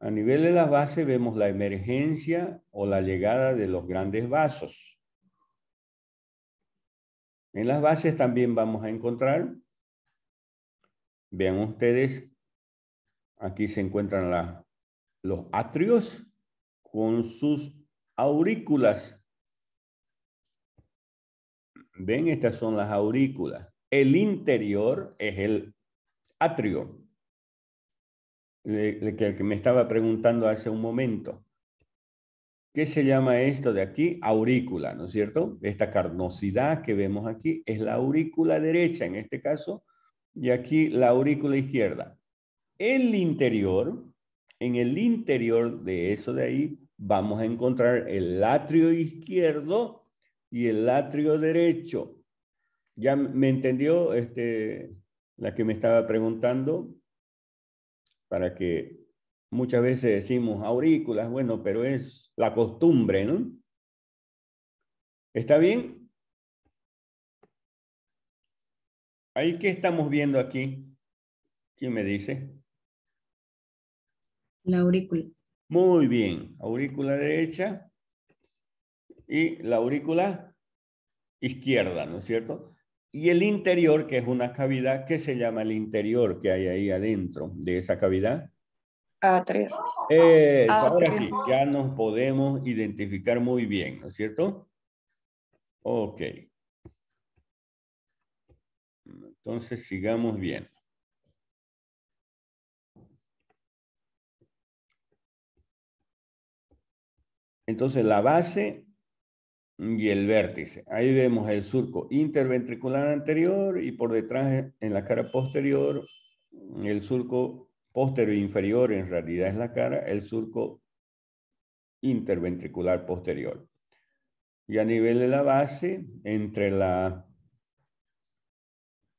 [SPEAKER 1] A nivel de la base vemos la emergencia o la llegada de los grandes vasos. En las bases también vamos a encontrar, vean ustedes, aquí se encuentran los atrios con sus aurículas. Ven, estas son las aurículas. El interior es el atrio. Que me estaba preguntando hace un momento. ¿Qué se llama esto de aquí? Aurícula, ¿no es cierto? Esta carnosidad que vemos aquí es la aurícula derecha en este caso, y aquí la aurícula izquierda. El interior, en el interior de eso de ahí, vamos a encontrar el atrio izquierdo y el atrio derecho. ¿Ya me entendió la que me estaba preguntando? Para que muchas veces decimos aurículas, bueno, pero es la costumbre, ¿no? ¿Está bien? ¿Ahí qué estamos viendo aquí? ¿Quién me dice?
[SPEAKER 6] La aurícula.
[SPEAKER 1] Muy bien, aurícula derecha y la aurícula izquierda, ¿no es cierto? Y el interior, que es una cavidad, ¿qué se llama el interior que hay ahí adentro de esa cavidad?
[SPEAKER 7] Atrio.
[SPEAKER 1] Eso, ahora sí, ya nos podemos identificar muy bien, ¿no es cierto? Ok. Entonces, sigamos viendo. Entonces, la base y el vértice. Ahí vemos el surco interventricular anterior y por detrás, en la cara posterior, el surco posterior inferior, en realidad es la cara, el surco interventricular posterior. Y a nivel de la base, entre las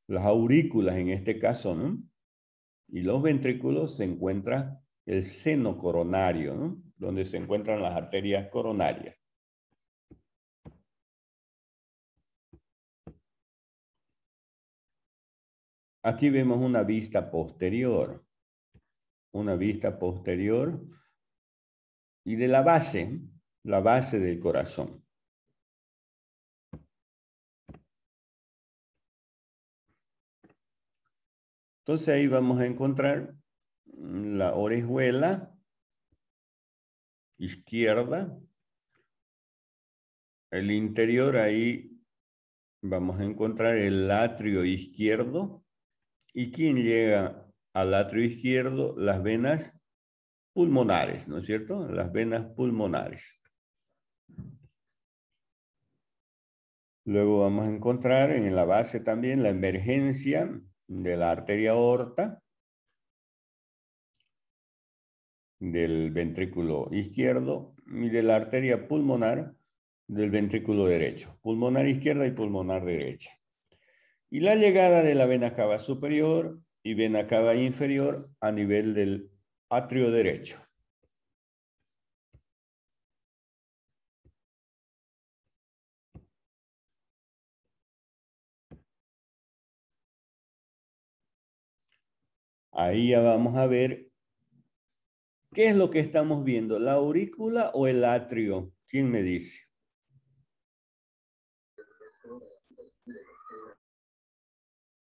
[SPEAKER 1] aurículas en este caso, ¿no? Y los ventrículos se encuentra el seno coronario, ¿no? Donde se encuentran las arterias coronarias. Aquí vemos una vista posterior. Una vista posterior y de la base del corazón. Entonces ahí vamos a encontrar la orejuela izquierda. El interior ahí vamos a encontrar el atrio izquierdo. ¿Y quién llega al atrio izquierdo? Las venas pulmonares, ¿no es cierto? Las venas pulmonares. Luego vamos a encontrar en la base también la emergencia de la arteria aorta, del ventrículo izquierdo y de la arteria pulmonar del ventrículo derecho. Pulmonar izquierda y pulmonar derecha. Y la llegada de la vena cava superior y vena cava inferior a nivel del atrio derecho. Ahí ya vamos a ver qué es lo que estamos viendo, la aurícula o el atrio. ¿Quién me dice?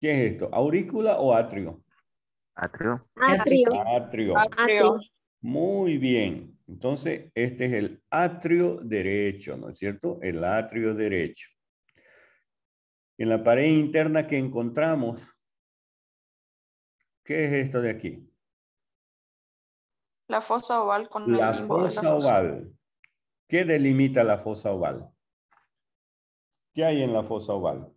[SPEAKER 1] ¿Qué es esto? ¿Aurícula o atrio?
[SPEAKER 5] Atrio.
[SPEAKER 3] Atrio.
[SPEAKER 1] Atrio.
[SPEAKER 7] Atrio.
[SPEAKER 1] Muy bien. Entonces, este es el atrio derecho, ¿no es cierto? El atrio derecho. En la pared interna que encontramos, ¿qué es esto de aquí?
[SPEAKER 7] La fosa oval con el
[SPEAKER 1] La
[SPEAKER 7] limbo de la
[SPEAKER 1] fosa
[SPEAKER 7] fosa.
[SPEAKER 1] oval. ¿Qué delimita la fosa oval? ¿Qué hay en la fosa oval?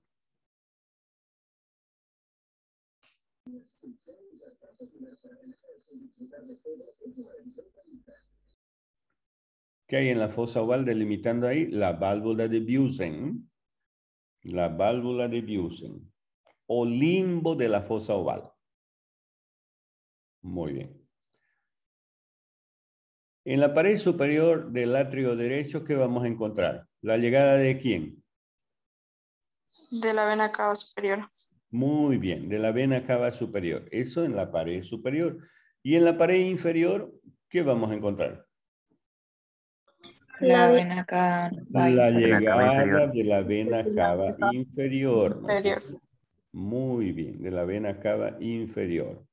[SPEAKER 1] ¿Qué hay en la fosa oval delimitando ahí? La válvula de Busen. La válvula de Busen. O limbo de la fosa oval. Muy bien. En la pared superior del atrio derecho, ¿qué vamos a encontrar? ¿La llegada de quién?
[SPEAKER 7] De la vena cava superior.
[SPEAKER 1] Muy bien, de la vena cava superior. Eso en la pared superior. Y en la pared inferior, ¿qué vamos a encontrar?
[SPEAKER 7] La vena cava
[SPEAKER 1] La
[SPEAKER 5] Vena cava
[SPEAKER 1] llegada
[SPEAKER 5] inferior.
[SPEAKER 1] de la vena cava inferior, ¿no es
[SPEAKER 7] inferior.
[SPEAKER 1] cierto? Muy bien, de la vena cava inferior.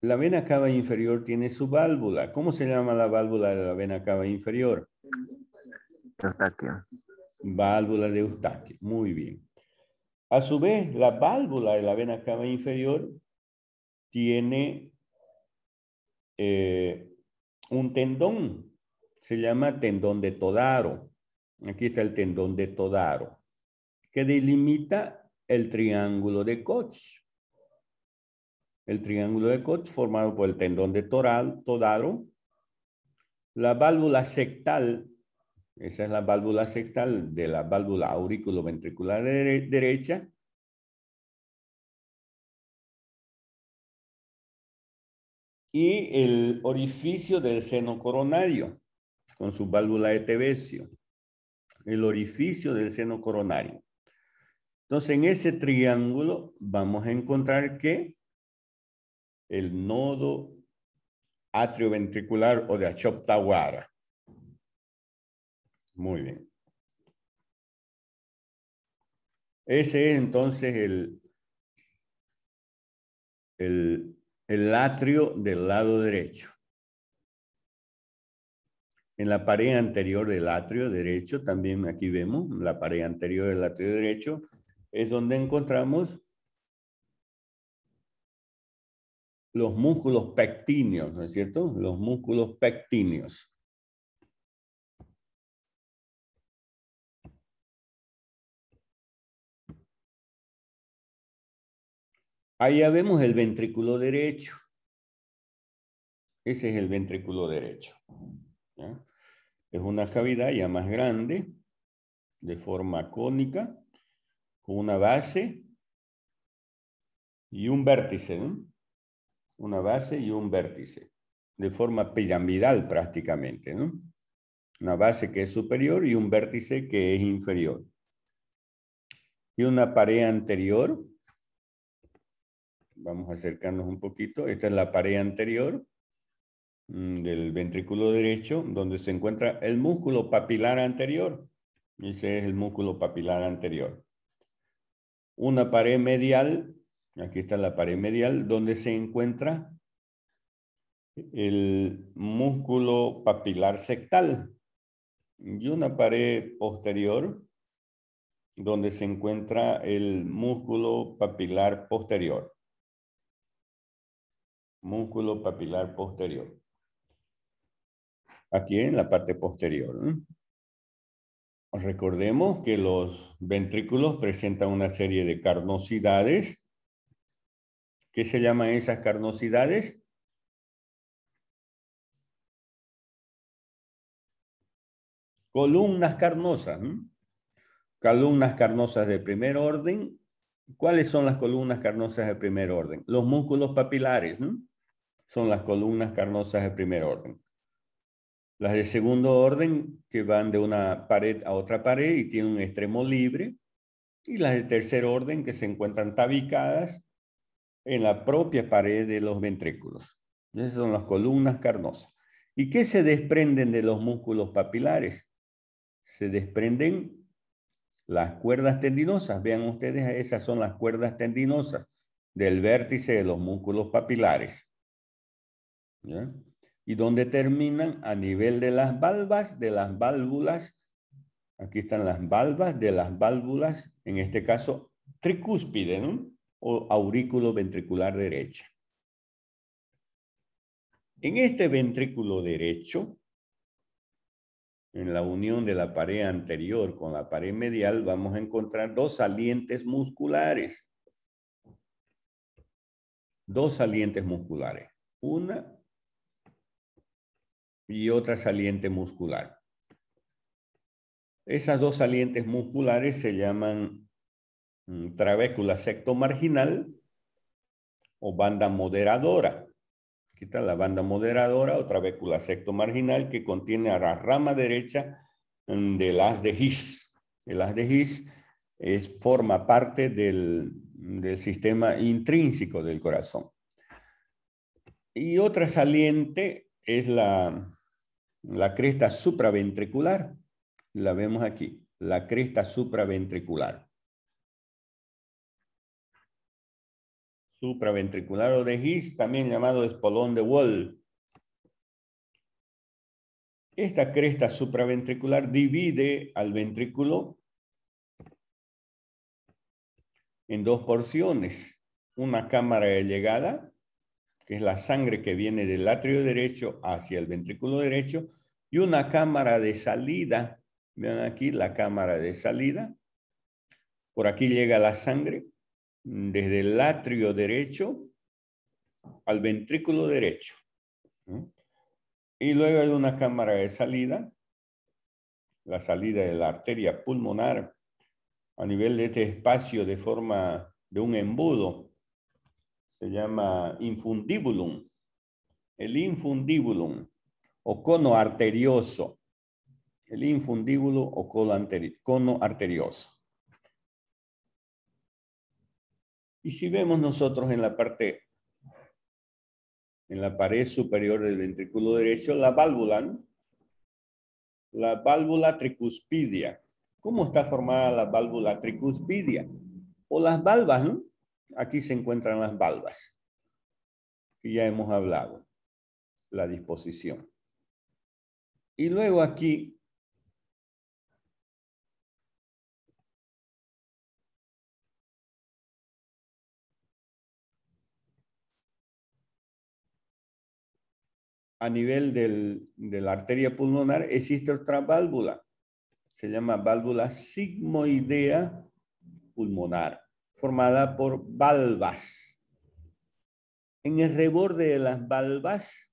[SPEAKER 1] La vena cava inferior tiene su válvula. ¿Cómo se llama la válvula de la vena cava inferior?
[SPEAKER 5] Eustaquio.
[SPEAKER 1] Válvula de Eustaquio. Muy bien. A su vez, la válvula de la vena cava inferior tiene un tendón. Se llama tendón de Todaro. Aquí está el tendón de Todaro, que delimita el triángulo de Koch. El triángulo de Koch formado por el tendón de Todaro. La válvula sectal, esa es la válvula sectal de la válvula auriculoventricular derecha. Y el orificio del seno coronario, con su válvula de Tevesio. El orificio del seno coronario. Entonces, en ese triángulo vamos a encontrar que el nodo atrioventricular o de Achop-Tawara. Muy bien. Ese es entonces el atrio del lado derecho. En la pared anterior del atrio derecho, también aquí vemos la pared anterior del atrio derecho, es donde encontramos los músculos pectíneos, ¿no es cierto? Los músculos pectíneos. Ahí ya vemos el ventrículo derecho. Ese es el ventrículo derecho. ¿Ya? Es una cavidad ya más grande, de forma cónica, con una base y un vértice, ¿no? Una base y un vértice, de forma piramidal prácticamente, ¿no? Una base que es superior y un vértice que es inferior. Y una pared anterior. Vamos a acercarnos un poquito. Esta es la pared anterior del ventrículo derecho, donde se encuentra el músculo papilar anterior. Ese es el músculo papilar anterior. Una pared medial, aquí está la pared medial, donde se encuentra el músculo papilar sectal. Y una pared posterior, donde se encuentra el músculo papilar posterior. Músculo papilar posterior. Aquí en la parte posterior, ¿no? Recordemos que los ventrículos presentan una serie de carnosidades. ¿Qué se llaman esas carnosidades? Columnas carnosas. ¿No? Columnas carnosas de primer orden. ¿Cuáles son las columnas carnosas de primer orden? Los músculos papilares, ¿no? Son las columnas carnosas de primer orden. Las de segundo orden, que van de una pared a otra pared y tienen un extremo libre. Y las de tercer orden, que se encuentran tabicadas en la propia pared de los ventrículos. Esas son las columnas carnosas. ¿Y qué se desprenden de los músculos papilares? Se desprenden las cuerdas tendinosas. Vean ustedes, esas son las cuerdas tendinosas del vértice de los músculos papilares. ¿Ya? Y donde terminan a nivel de las valvas, de las válvulas. Aquí están las valvas de las válvulas, en este caso tricúspide, ¿no? O aurículo ventricular derecha. En este ventrículo derecho, en la unión de la pared anterior con la pared medial, vamos a encontrar dos salientes musculares. Dos salientes musculares. Una y otra saliente muscular. Esas dos salientes musculares se llaman trabécula sectomarginal o banda moderadora. Aquí está la banda moderadora o trabécula sectomarginal que contiene a la rama derecha del haz de His. El haz de His forma parte del sistema intrínseco del corazón. Y otra saliente es la cresta supraventricular. La vemos aquí, la cresta supraventricular. Supraventricular o de His, también llamado espolón de Woll. Esta cresta supraventricular divide al ventrículo en dos porciones. Una cámara de llegada, que es la sangre que viene del atrio derecho hacia el ventrículo derecho, y una cámara de salida. Vean aquí la cámara de salida. Por aquí llega la sangre desde el atrio derecho al ventrículo derecho. Y luego hay una cámara de salida, la salida de la arteria pulmonar a nivel de este espacio de forma de un embudo. Se llama infundibulum. El infundibulum o cono arterioso. El infundíbulo o cono arterioso. Y si vemos nosotros en la pared superior del ventrículo derecho, la válvula tricuspidia. ¿Cómo está formada la válvula tricuspidia? O las valvas, ¿no? Aquí se encuentran las valvas, que ya hemos hablado, la disposición. Y luego aquí a nivel de la arteria pulmonar existe otra válvula. Se llama válvula sigmoidea pulmonar, formada por valvas. En el reborde de las valvas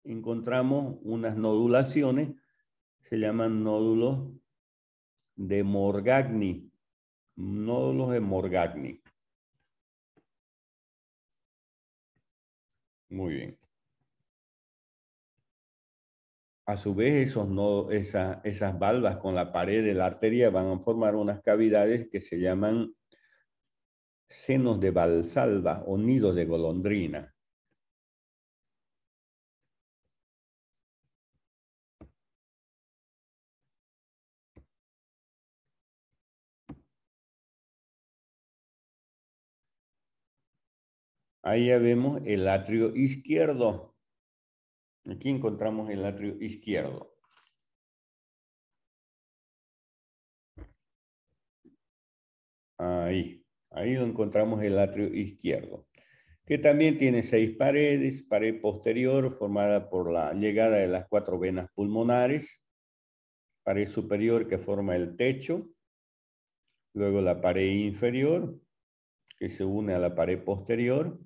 [SPEAKER 1] encontramos unas nodulaciones, se llaman nódulos de Morgagni. Nódulos de Morgagni. Muy bien. A su vez, esas valvas con la pared de la arteria van a formar unas cavidades que se llaman senos de Valsalva o nidos de golondrina. Ahí ya vemos el atrio izquierdo. Aquí encontramos el atrio izquierdo. Ahí lo encontramos el atrio izquierdo, que también tiene 6 paredes, pared posterior formada por la llegada de las 4 venas pulmonares, pared superior que forma el techo, luego la pared inferior que se une a la pared posterior,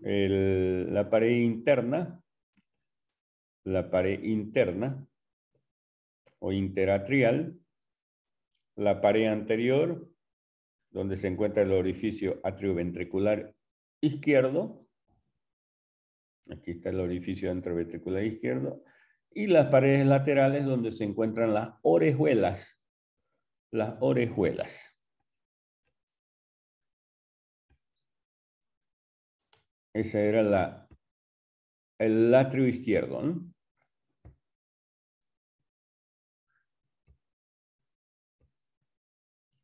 [SPEAKER 1] la pared interna o interatrial, la pared anterior, donde se encuentra el orificio atrioventricular izquierdo. Aquí está el orificio atrioventricular izquierdo. Y las paredes laterales, donde se encuentran las orejuelas. Las orejuelas. Esa era el atrio izquierdo, ¿no?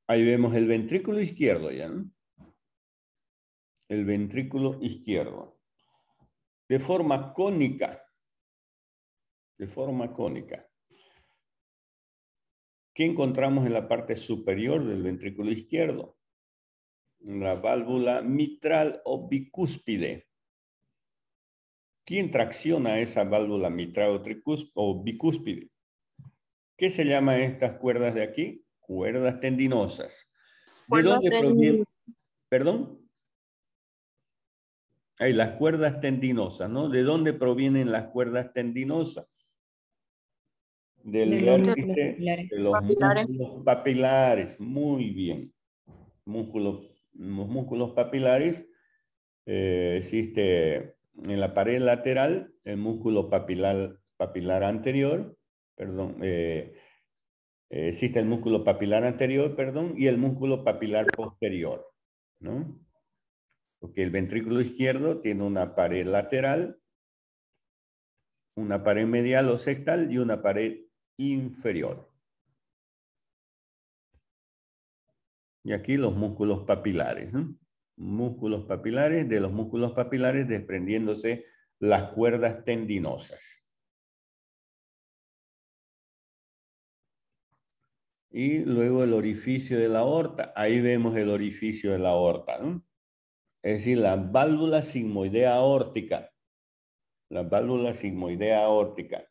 [SPEAKER 1] Ahí vemos el ventrículo izquierdo ya, ¿no? El ventrículo izquierdo. De forma cónica. De forma cónica. ¿Qué encontramos en la parte superior del ventrículo izquierdo? La válvula mitral o bicúspide. ¿Quién tracciona esa válvula mitral o bicúspide? ¿Qué se llama estas cuerdas de aquí? Cuerdas tendinosas. ¿De dónde provienen? ¿Perdón? Hay las cuerdas tendinosas, ¿no? ¿De dónde provienen las cuerdas tendinosas? Del vértice de los músculos papilares. Muy bien. los músculos papilares, existe en la pared lateral el músculo papilar anterior, perdón, existe el músculo papilar anterior, perdón, y el músculo papilar posterior, ¿no? Porque el ventrículo izquierdo tiene una pared lateral, una pared medial o sectal y una pared inferior. Y aquí los músculos papilares, ¿no? Músculos papilares, de los músculos papilares desprendiéndose las cuerdas tendinosas. Y luego el orificio de la aorta. Ahí vemos el orificio de la aorta, ¿no? Es decir, la válvula sigmoidea aórtica. La válvula sigmoidea aórtica.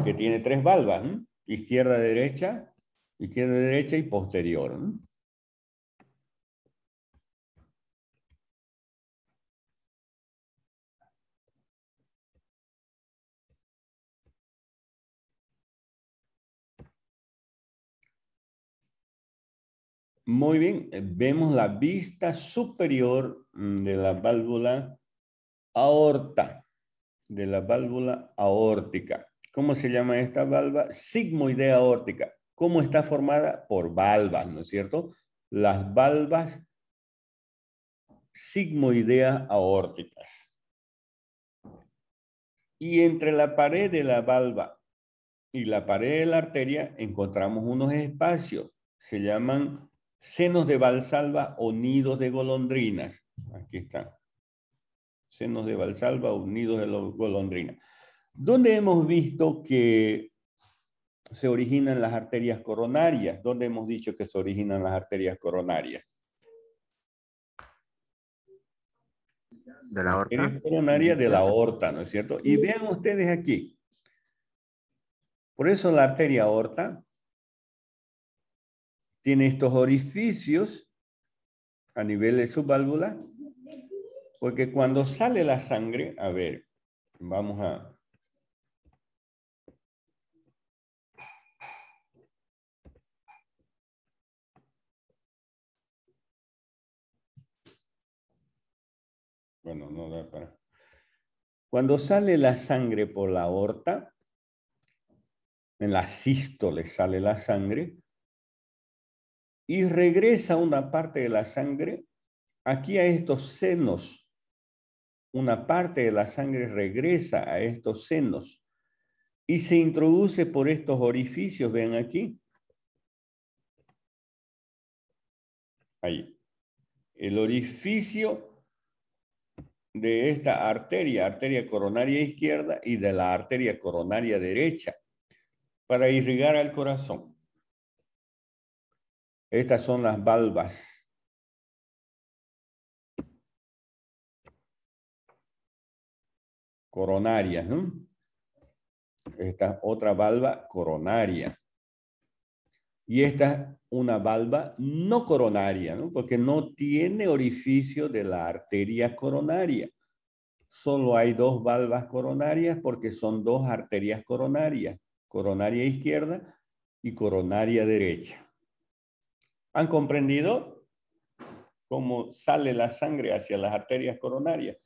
[SPEAKER 1] Que tiene 3 valvas, ¿no? Izquierda, derecha y posterior, ¿no? Muy bien, vemos la vista superior de la válvula aorta, de la válvula aórtica. ¿Cómo se llama esta válvula? Sigmoidea aórtica. ¿Cómo está formada? Por valvas, ¿no es cierto? Las valvas sigmoideas aórticas. Y entre la pared de la valva y la pared de la arteria encontramos unos espacios. Se llaman senos de Valsalva o nidos de golondrinas. Aquí están. Senos de Valsalva o nidos de golondrinas. ¿Dónde hemos visto que se originan las arterias coronarias? ¿Dónde hemos dicho que se originan las arterias coronarias?
[SPEAKER 5] ¿De la aorta?
[SPEAKER 1] Arterias coronarias de la aorta, ¿no es cierto? Y vean ustedes aquí. Por eso la arteria aorta tiene estos orificios a nivel de su válvula, porque cuando sale la sangre, a ver, vamos a... Bueno, no da para... Cuando sale la sangre por la aorta, en la sístole sale la sangre, y regresa una parte de la sangre aquí a estos senos. Una parte de la sangre regresa a estos senos y se introduce por estos orificios, ven aquí. Ahí. El orificio de esta arteria coronaria izquierda y de la arteria coronaria derecha, para irrigar al corazón. Estas son las valvas. Coronarias, ¿no? Esta es otra valva coronaria. Y esta es una valva no coronaria, ¿no? Porque no tiene orificio de la arteria coronaria. Solo hay 2 valvas coronarias porque son 2 arterias coronarias. Coronaria izquierda y coronaria derecha. ¿Han comprendido cómo sale la sangre hacia las arterias coronarias?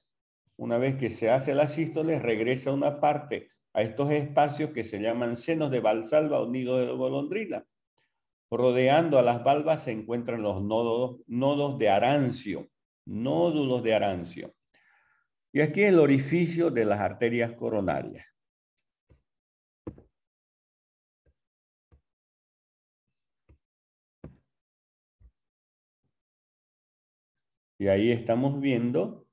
[SPEAKER 1] Una vez que se hace la sístole, regresa una parte a estos espacios que se llaman senos de Valsalva o nidos de golondrina. Rodeando a las valvas se encuentran los nodos de Arancio, nódulos de Arancio. Y aquí el orificio de las arterias coronarias. Y ahí estamos viendo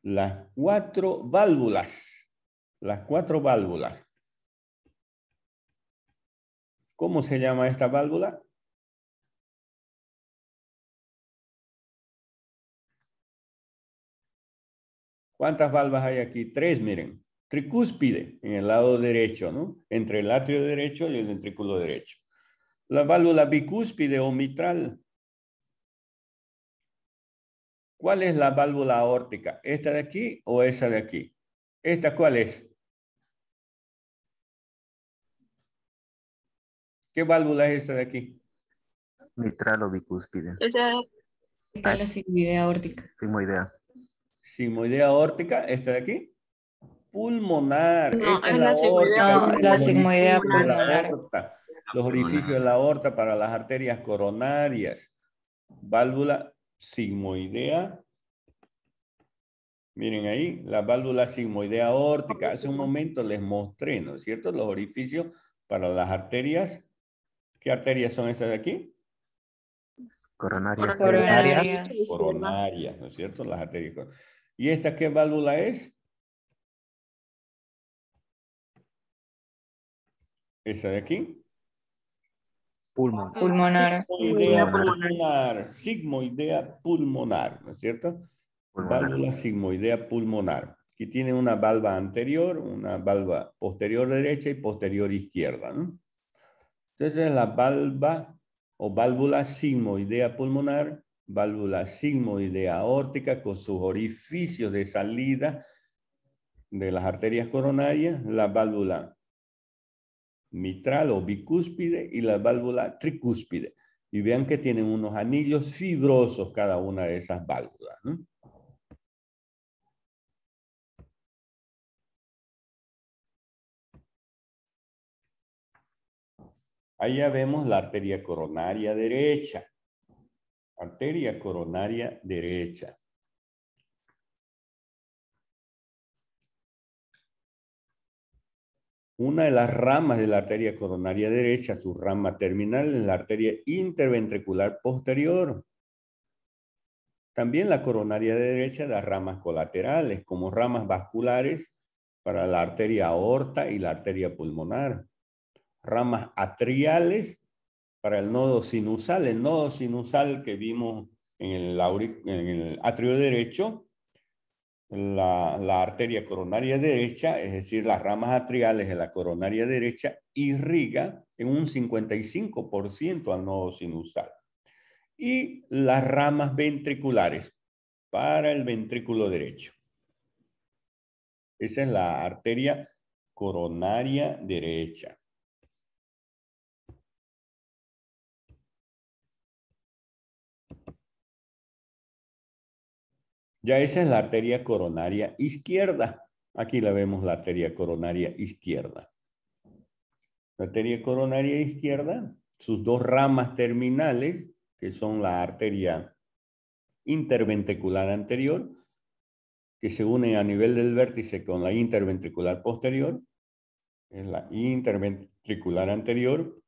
[SPEAKER 1] las 4 válvulas. Las 4 válvulas. ¿Cómo se llama esta válvula? ¿Cuántas valvas hay aquí? 3, miren. Tricúspide en el lado derecho, ¿no? Entre el atrio derecho y el ventrículo derecho. La válvula bicúspide o mitral. ¿Cuál es la válvula aórtica? ¿Esta de aquí o esa de aquí? ¿Esta cuál es? ¿Qué válvula es esa de aquí?
[SPEAKER 5] Mitral o bicúspide.
[SPEAKER 7] Esa
[SPEAKER 6] Está la sigmoidea aórtica.
[SPEAKER 5] Sigmoidea.
[SPEAKER 1] Sigmoidea aórtica, esta de aquí. Pulmonar,
[SPEAKER 7] no,
[SPEAKER 1] esta es
[SPEAKER 7] es
[SPEAKER 1] la
[SPEAKER 7] la sigmoidea
[SPEAKER 1] aórtica,
[SPEAKER 6] No, la
[SPEAKER 1] los
[SPEAKER 6] sigmoidea
[SPEAKER 1] orificios de la
[SPEAKER 6] pulmonar.
[SPEAKER 1] aorta, los orificios de la aorta para las arterias coronarias. Válvula sigmoidea. Miren ahí, la válvula sigmoidea aórtica. Hace un momento les mostré, ¿no es cierto? Los orificios para las arterias. ¿Qué arterias son estas de aquí?
[SPEAKER 5] Coronarias.
[SPEAKER 6] Coronarias.
[SPEAKER 1] Coronarias, ¿no es cierto? Las arterias coronarias. ¿Y esta qué válvula es? Esa de aquí.
[SPEAKER 5] Pulmón.
[SPEAKER 6] Pulmonar.
[SPEAKER 1] Sigmoidea pulmonar. Sigmoidea pulmonar, ¿no es cierto?
[SPEAKER 5] Pulmonar.
[SPEAKER 1] Válvula sigmoidea pulmonar. Aquí tiene una valva anterior, una valva posterior derecha y posterior izquierda, ¿no? Entonces la valva o válvula sigmoidea pulmonar, válvula sigmoidea aórtica con sus orificios de salida de las arterias coronarias, la válvula mitral o bicúspide y la válvula tricúspide. Y vean que tienen unos anillos fibrosos cada una de esas válvulas, ¿no? Allá vemos la arteria coronaria derecha. Arteria coronaria derecha. Una de las ramas de la arteria coronaria derecha, su rama terminal, es la arteria interventricular posterior. También la coronaria derecha da ramas colaterales, como ramas vasculares para la arteria aorta y la arteria pulmonar. Ramas atriales para el nodo sinusal. El nodo sinusal que vimos en el atrio derecho, la arteria coronaria derecha, es decir, las ramas atriales de la coronaria derecha, irriga en un 55% al nodo sinusal. Y las ramas ventriculares para el ventrículo derecho. Esa es la arteria coronaria derecha. Ya esa es la arteria coronaria izquierda. Aquí la vemos, la arteria coronaria izquierda. La arteria coronaria izquierda, sus dos ramas terminales, que son la arteria interventricular anterior, que se unen a nivel del vértice con la interventricular posterior, es la interventricular anterior,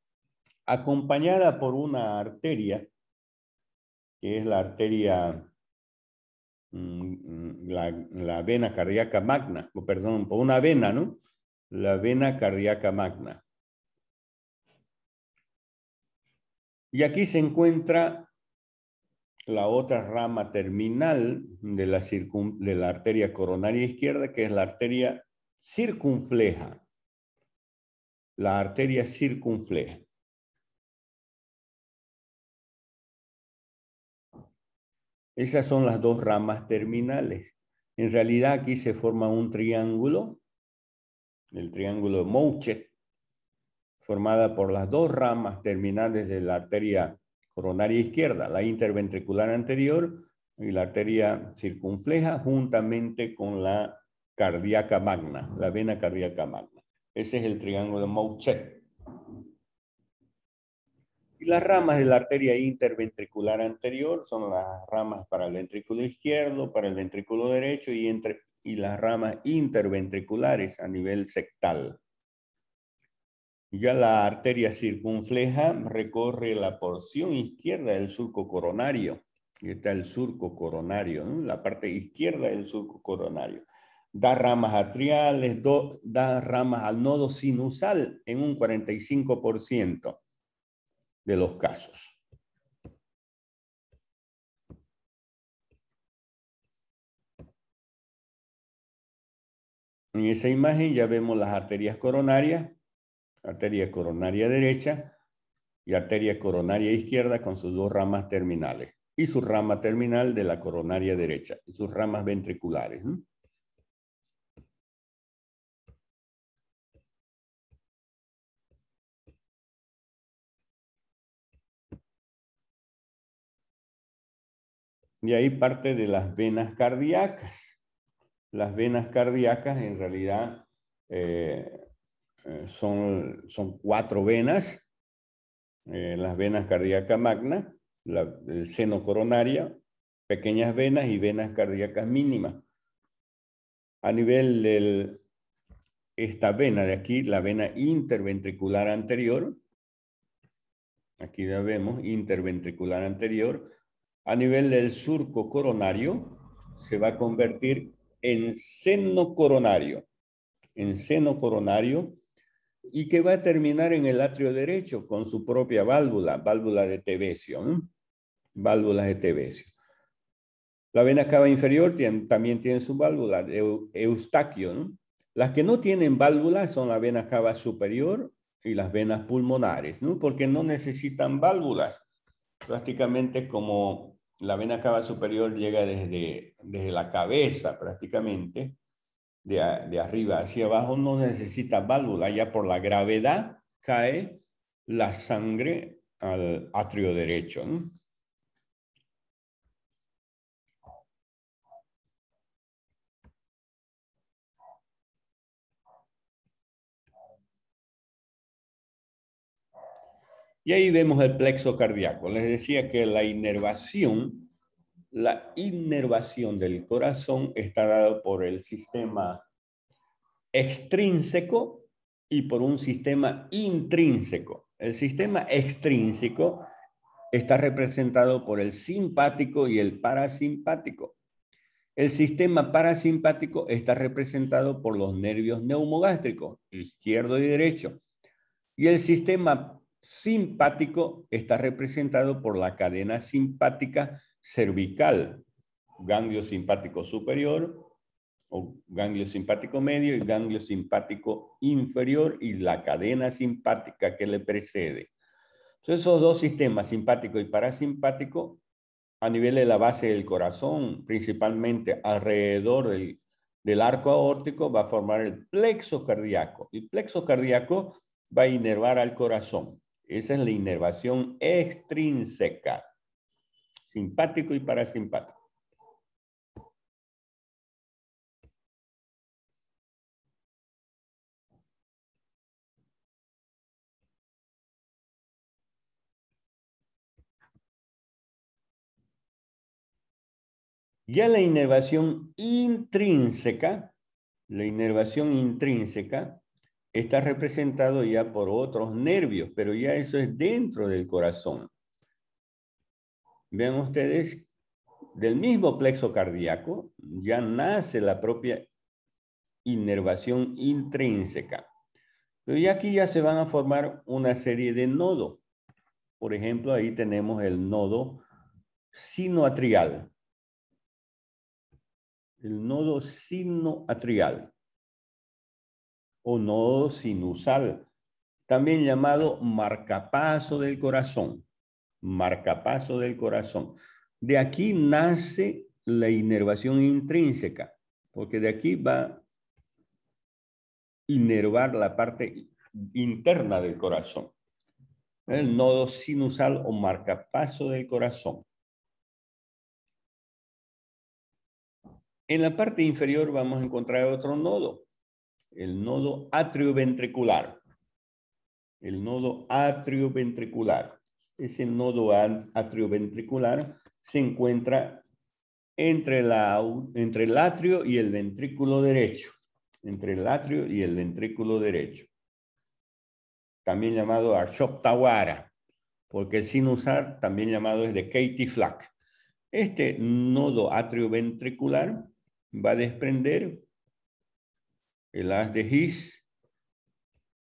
[SPEAKER 1] acompañada por una arteria, que es la arteria, la vena cardíaca magna, o perdón, por una vena, ¿no? La vena cardíaca magna. Y aquí se encuentra la otra rama terminal de la arteria coronaria izquierda, que es la arteria circunfleja. La arteria circunfleja. Esas son las dos ramas terminales. En realidad aquí se forma un triángulo, el triángulo de Mouchet, formada por las dos ramas terminales de la arteria coronaria izquierda, la interventricular anterior y la arteria circunfleja, juntamente con la cardíaca magna, la vena cardíaca magna. Ese es el triángulo de Mouchet. Y las ramas de la arteria interventricular anterior son las ramas para el ventrículo izquierdo, para el ventrículo derecho y las ramas interventriculares a nivel sectal. Ya la arteria circunfleja recorre la porción izquierda del surco coronario. Aquí está el surco coronario, ¿no? La parte izquierda del surco coronario. Da ramas atriales, da ramas al nodo sinusal en un 45% de los casos. En esa imagen ya vemos las arterias coronarias, arteria coronaria derecha y arteria coronaria izquierda con sus dos ramas terminales y su rama terminal de la coronaria derecha y sus ramas ventriculares, ¿no? Y ahí parte de las venas cardíacas. Las venas cardíacas en realidad son 4 venas. Las venas cardíacas magnas, el seno coronario, pequeñas venas y venas cardíacas mínimas. A nivel de esta vena de aquí, la vena interventricular anterior, aquí la vemos, interventricular anterior, a nivel del surco coronario, se va a convertir en seno coronario, y que va a terminar en el atrio derecho con su propia válvula, válvula de Tevesio, ¿no? Válvulas de Tevesio. La vena cava inferior también tiene su válvula, Eustaquio, ¿no? Las que no tienen válvulas son la vena cava superior y las venas pulmonares, ¿no? Porque no necesitan válvulas. Prácticamente como la vena cava superior llega desde la cabeza prácticamente, de arriba hacia abajo, no necesita válvula, ya por la gravedad cae la sangre al atrio derecho, ¿no? Y ahí vemos el plexo cardíaco. Les decía que la inervación del corazón está dado por el sistema extrínseco y por un sistema intrínseco. El sistema extrínseco está representado por el simpático y el parasimpático. El sistema parasimpático está representado por los nervios neumogástricos, izquierdo y derecho. Y el sistema simpático está representado por la cadena simpática cervical, ganglio simpático superior o ganglio simpático medio y ganglio simpático inferior y la cadena simpática que le precede. Entonces, esos dos sistemas, simpático y parasimpático, a nivel de la base del corazón, principalmente alrededor del arco aórtico, va a formar el plexo cardíaco. El plexo cardíaco va a inervar al corazón. Esa es la inervación extrínseca, simpático y parasimpático. Ya la inervación intrínseca está representado ya por otros nervios, pero ya eso es dentro del corazón. Vean ustedes, del mismo plexo cardíaco ya nace la propia inervación intrínseca. Pero ya aquí ya se van a formar una serie de nodos. Por ejemplo, ahí tenemos el nodo sinoatrial. El nodo sinoatrial o nodo sinusal, también llamado marcapaso del corazón. Marcapaso del corazón. De aquí nace la inervación intrínseca, porque de aquí va a inervar la parte interna del corazón. El nodo sinusal o marcapaso del corazón. En la parte inferior vamos a encontrar otro nodo, el nodo atrioventricular. El nodo atrioventricular. Ese nodo atrioventricular se encuentra entre el atrio y el ventrículo derecho. Entre el atrio y el ventrículo derecho. También llamado Arshop-Tawara, porque el sinusal también llamado es de Katie Flack. Este nodo atrioventricular va a desprender el haz de His,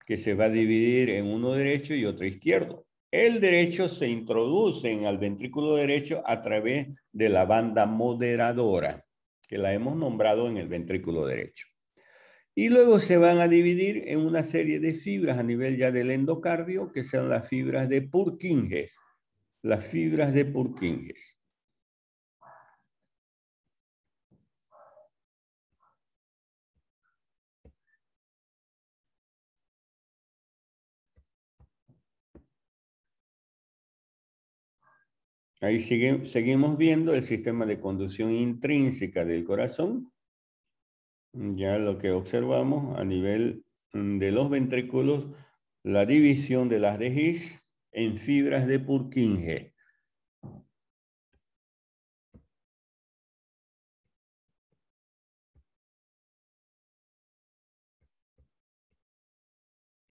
[SPEAKER 1] que se va a dividir en uno derecho y otro izquierdo. El derecho se introduce en el ventrículo derecho a través de la banda moderadora, que la hemos nombrado en el ventrículo derecho. Y luego se van a dividir en una serie de fibras a nivel ya del endocardio, que son las fibras de Purkinje. Las fibras de Purkinje. Ahí seguimos viendo el sistema de conducción intrínseca del corazón. Ya lo que observamos a nivel de los ventrículos, la división de las de His en fibras de Purkinje.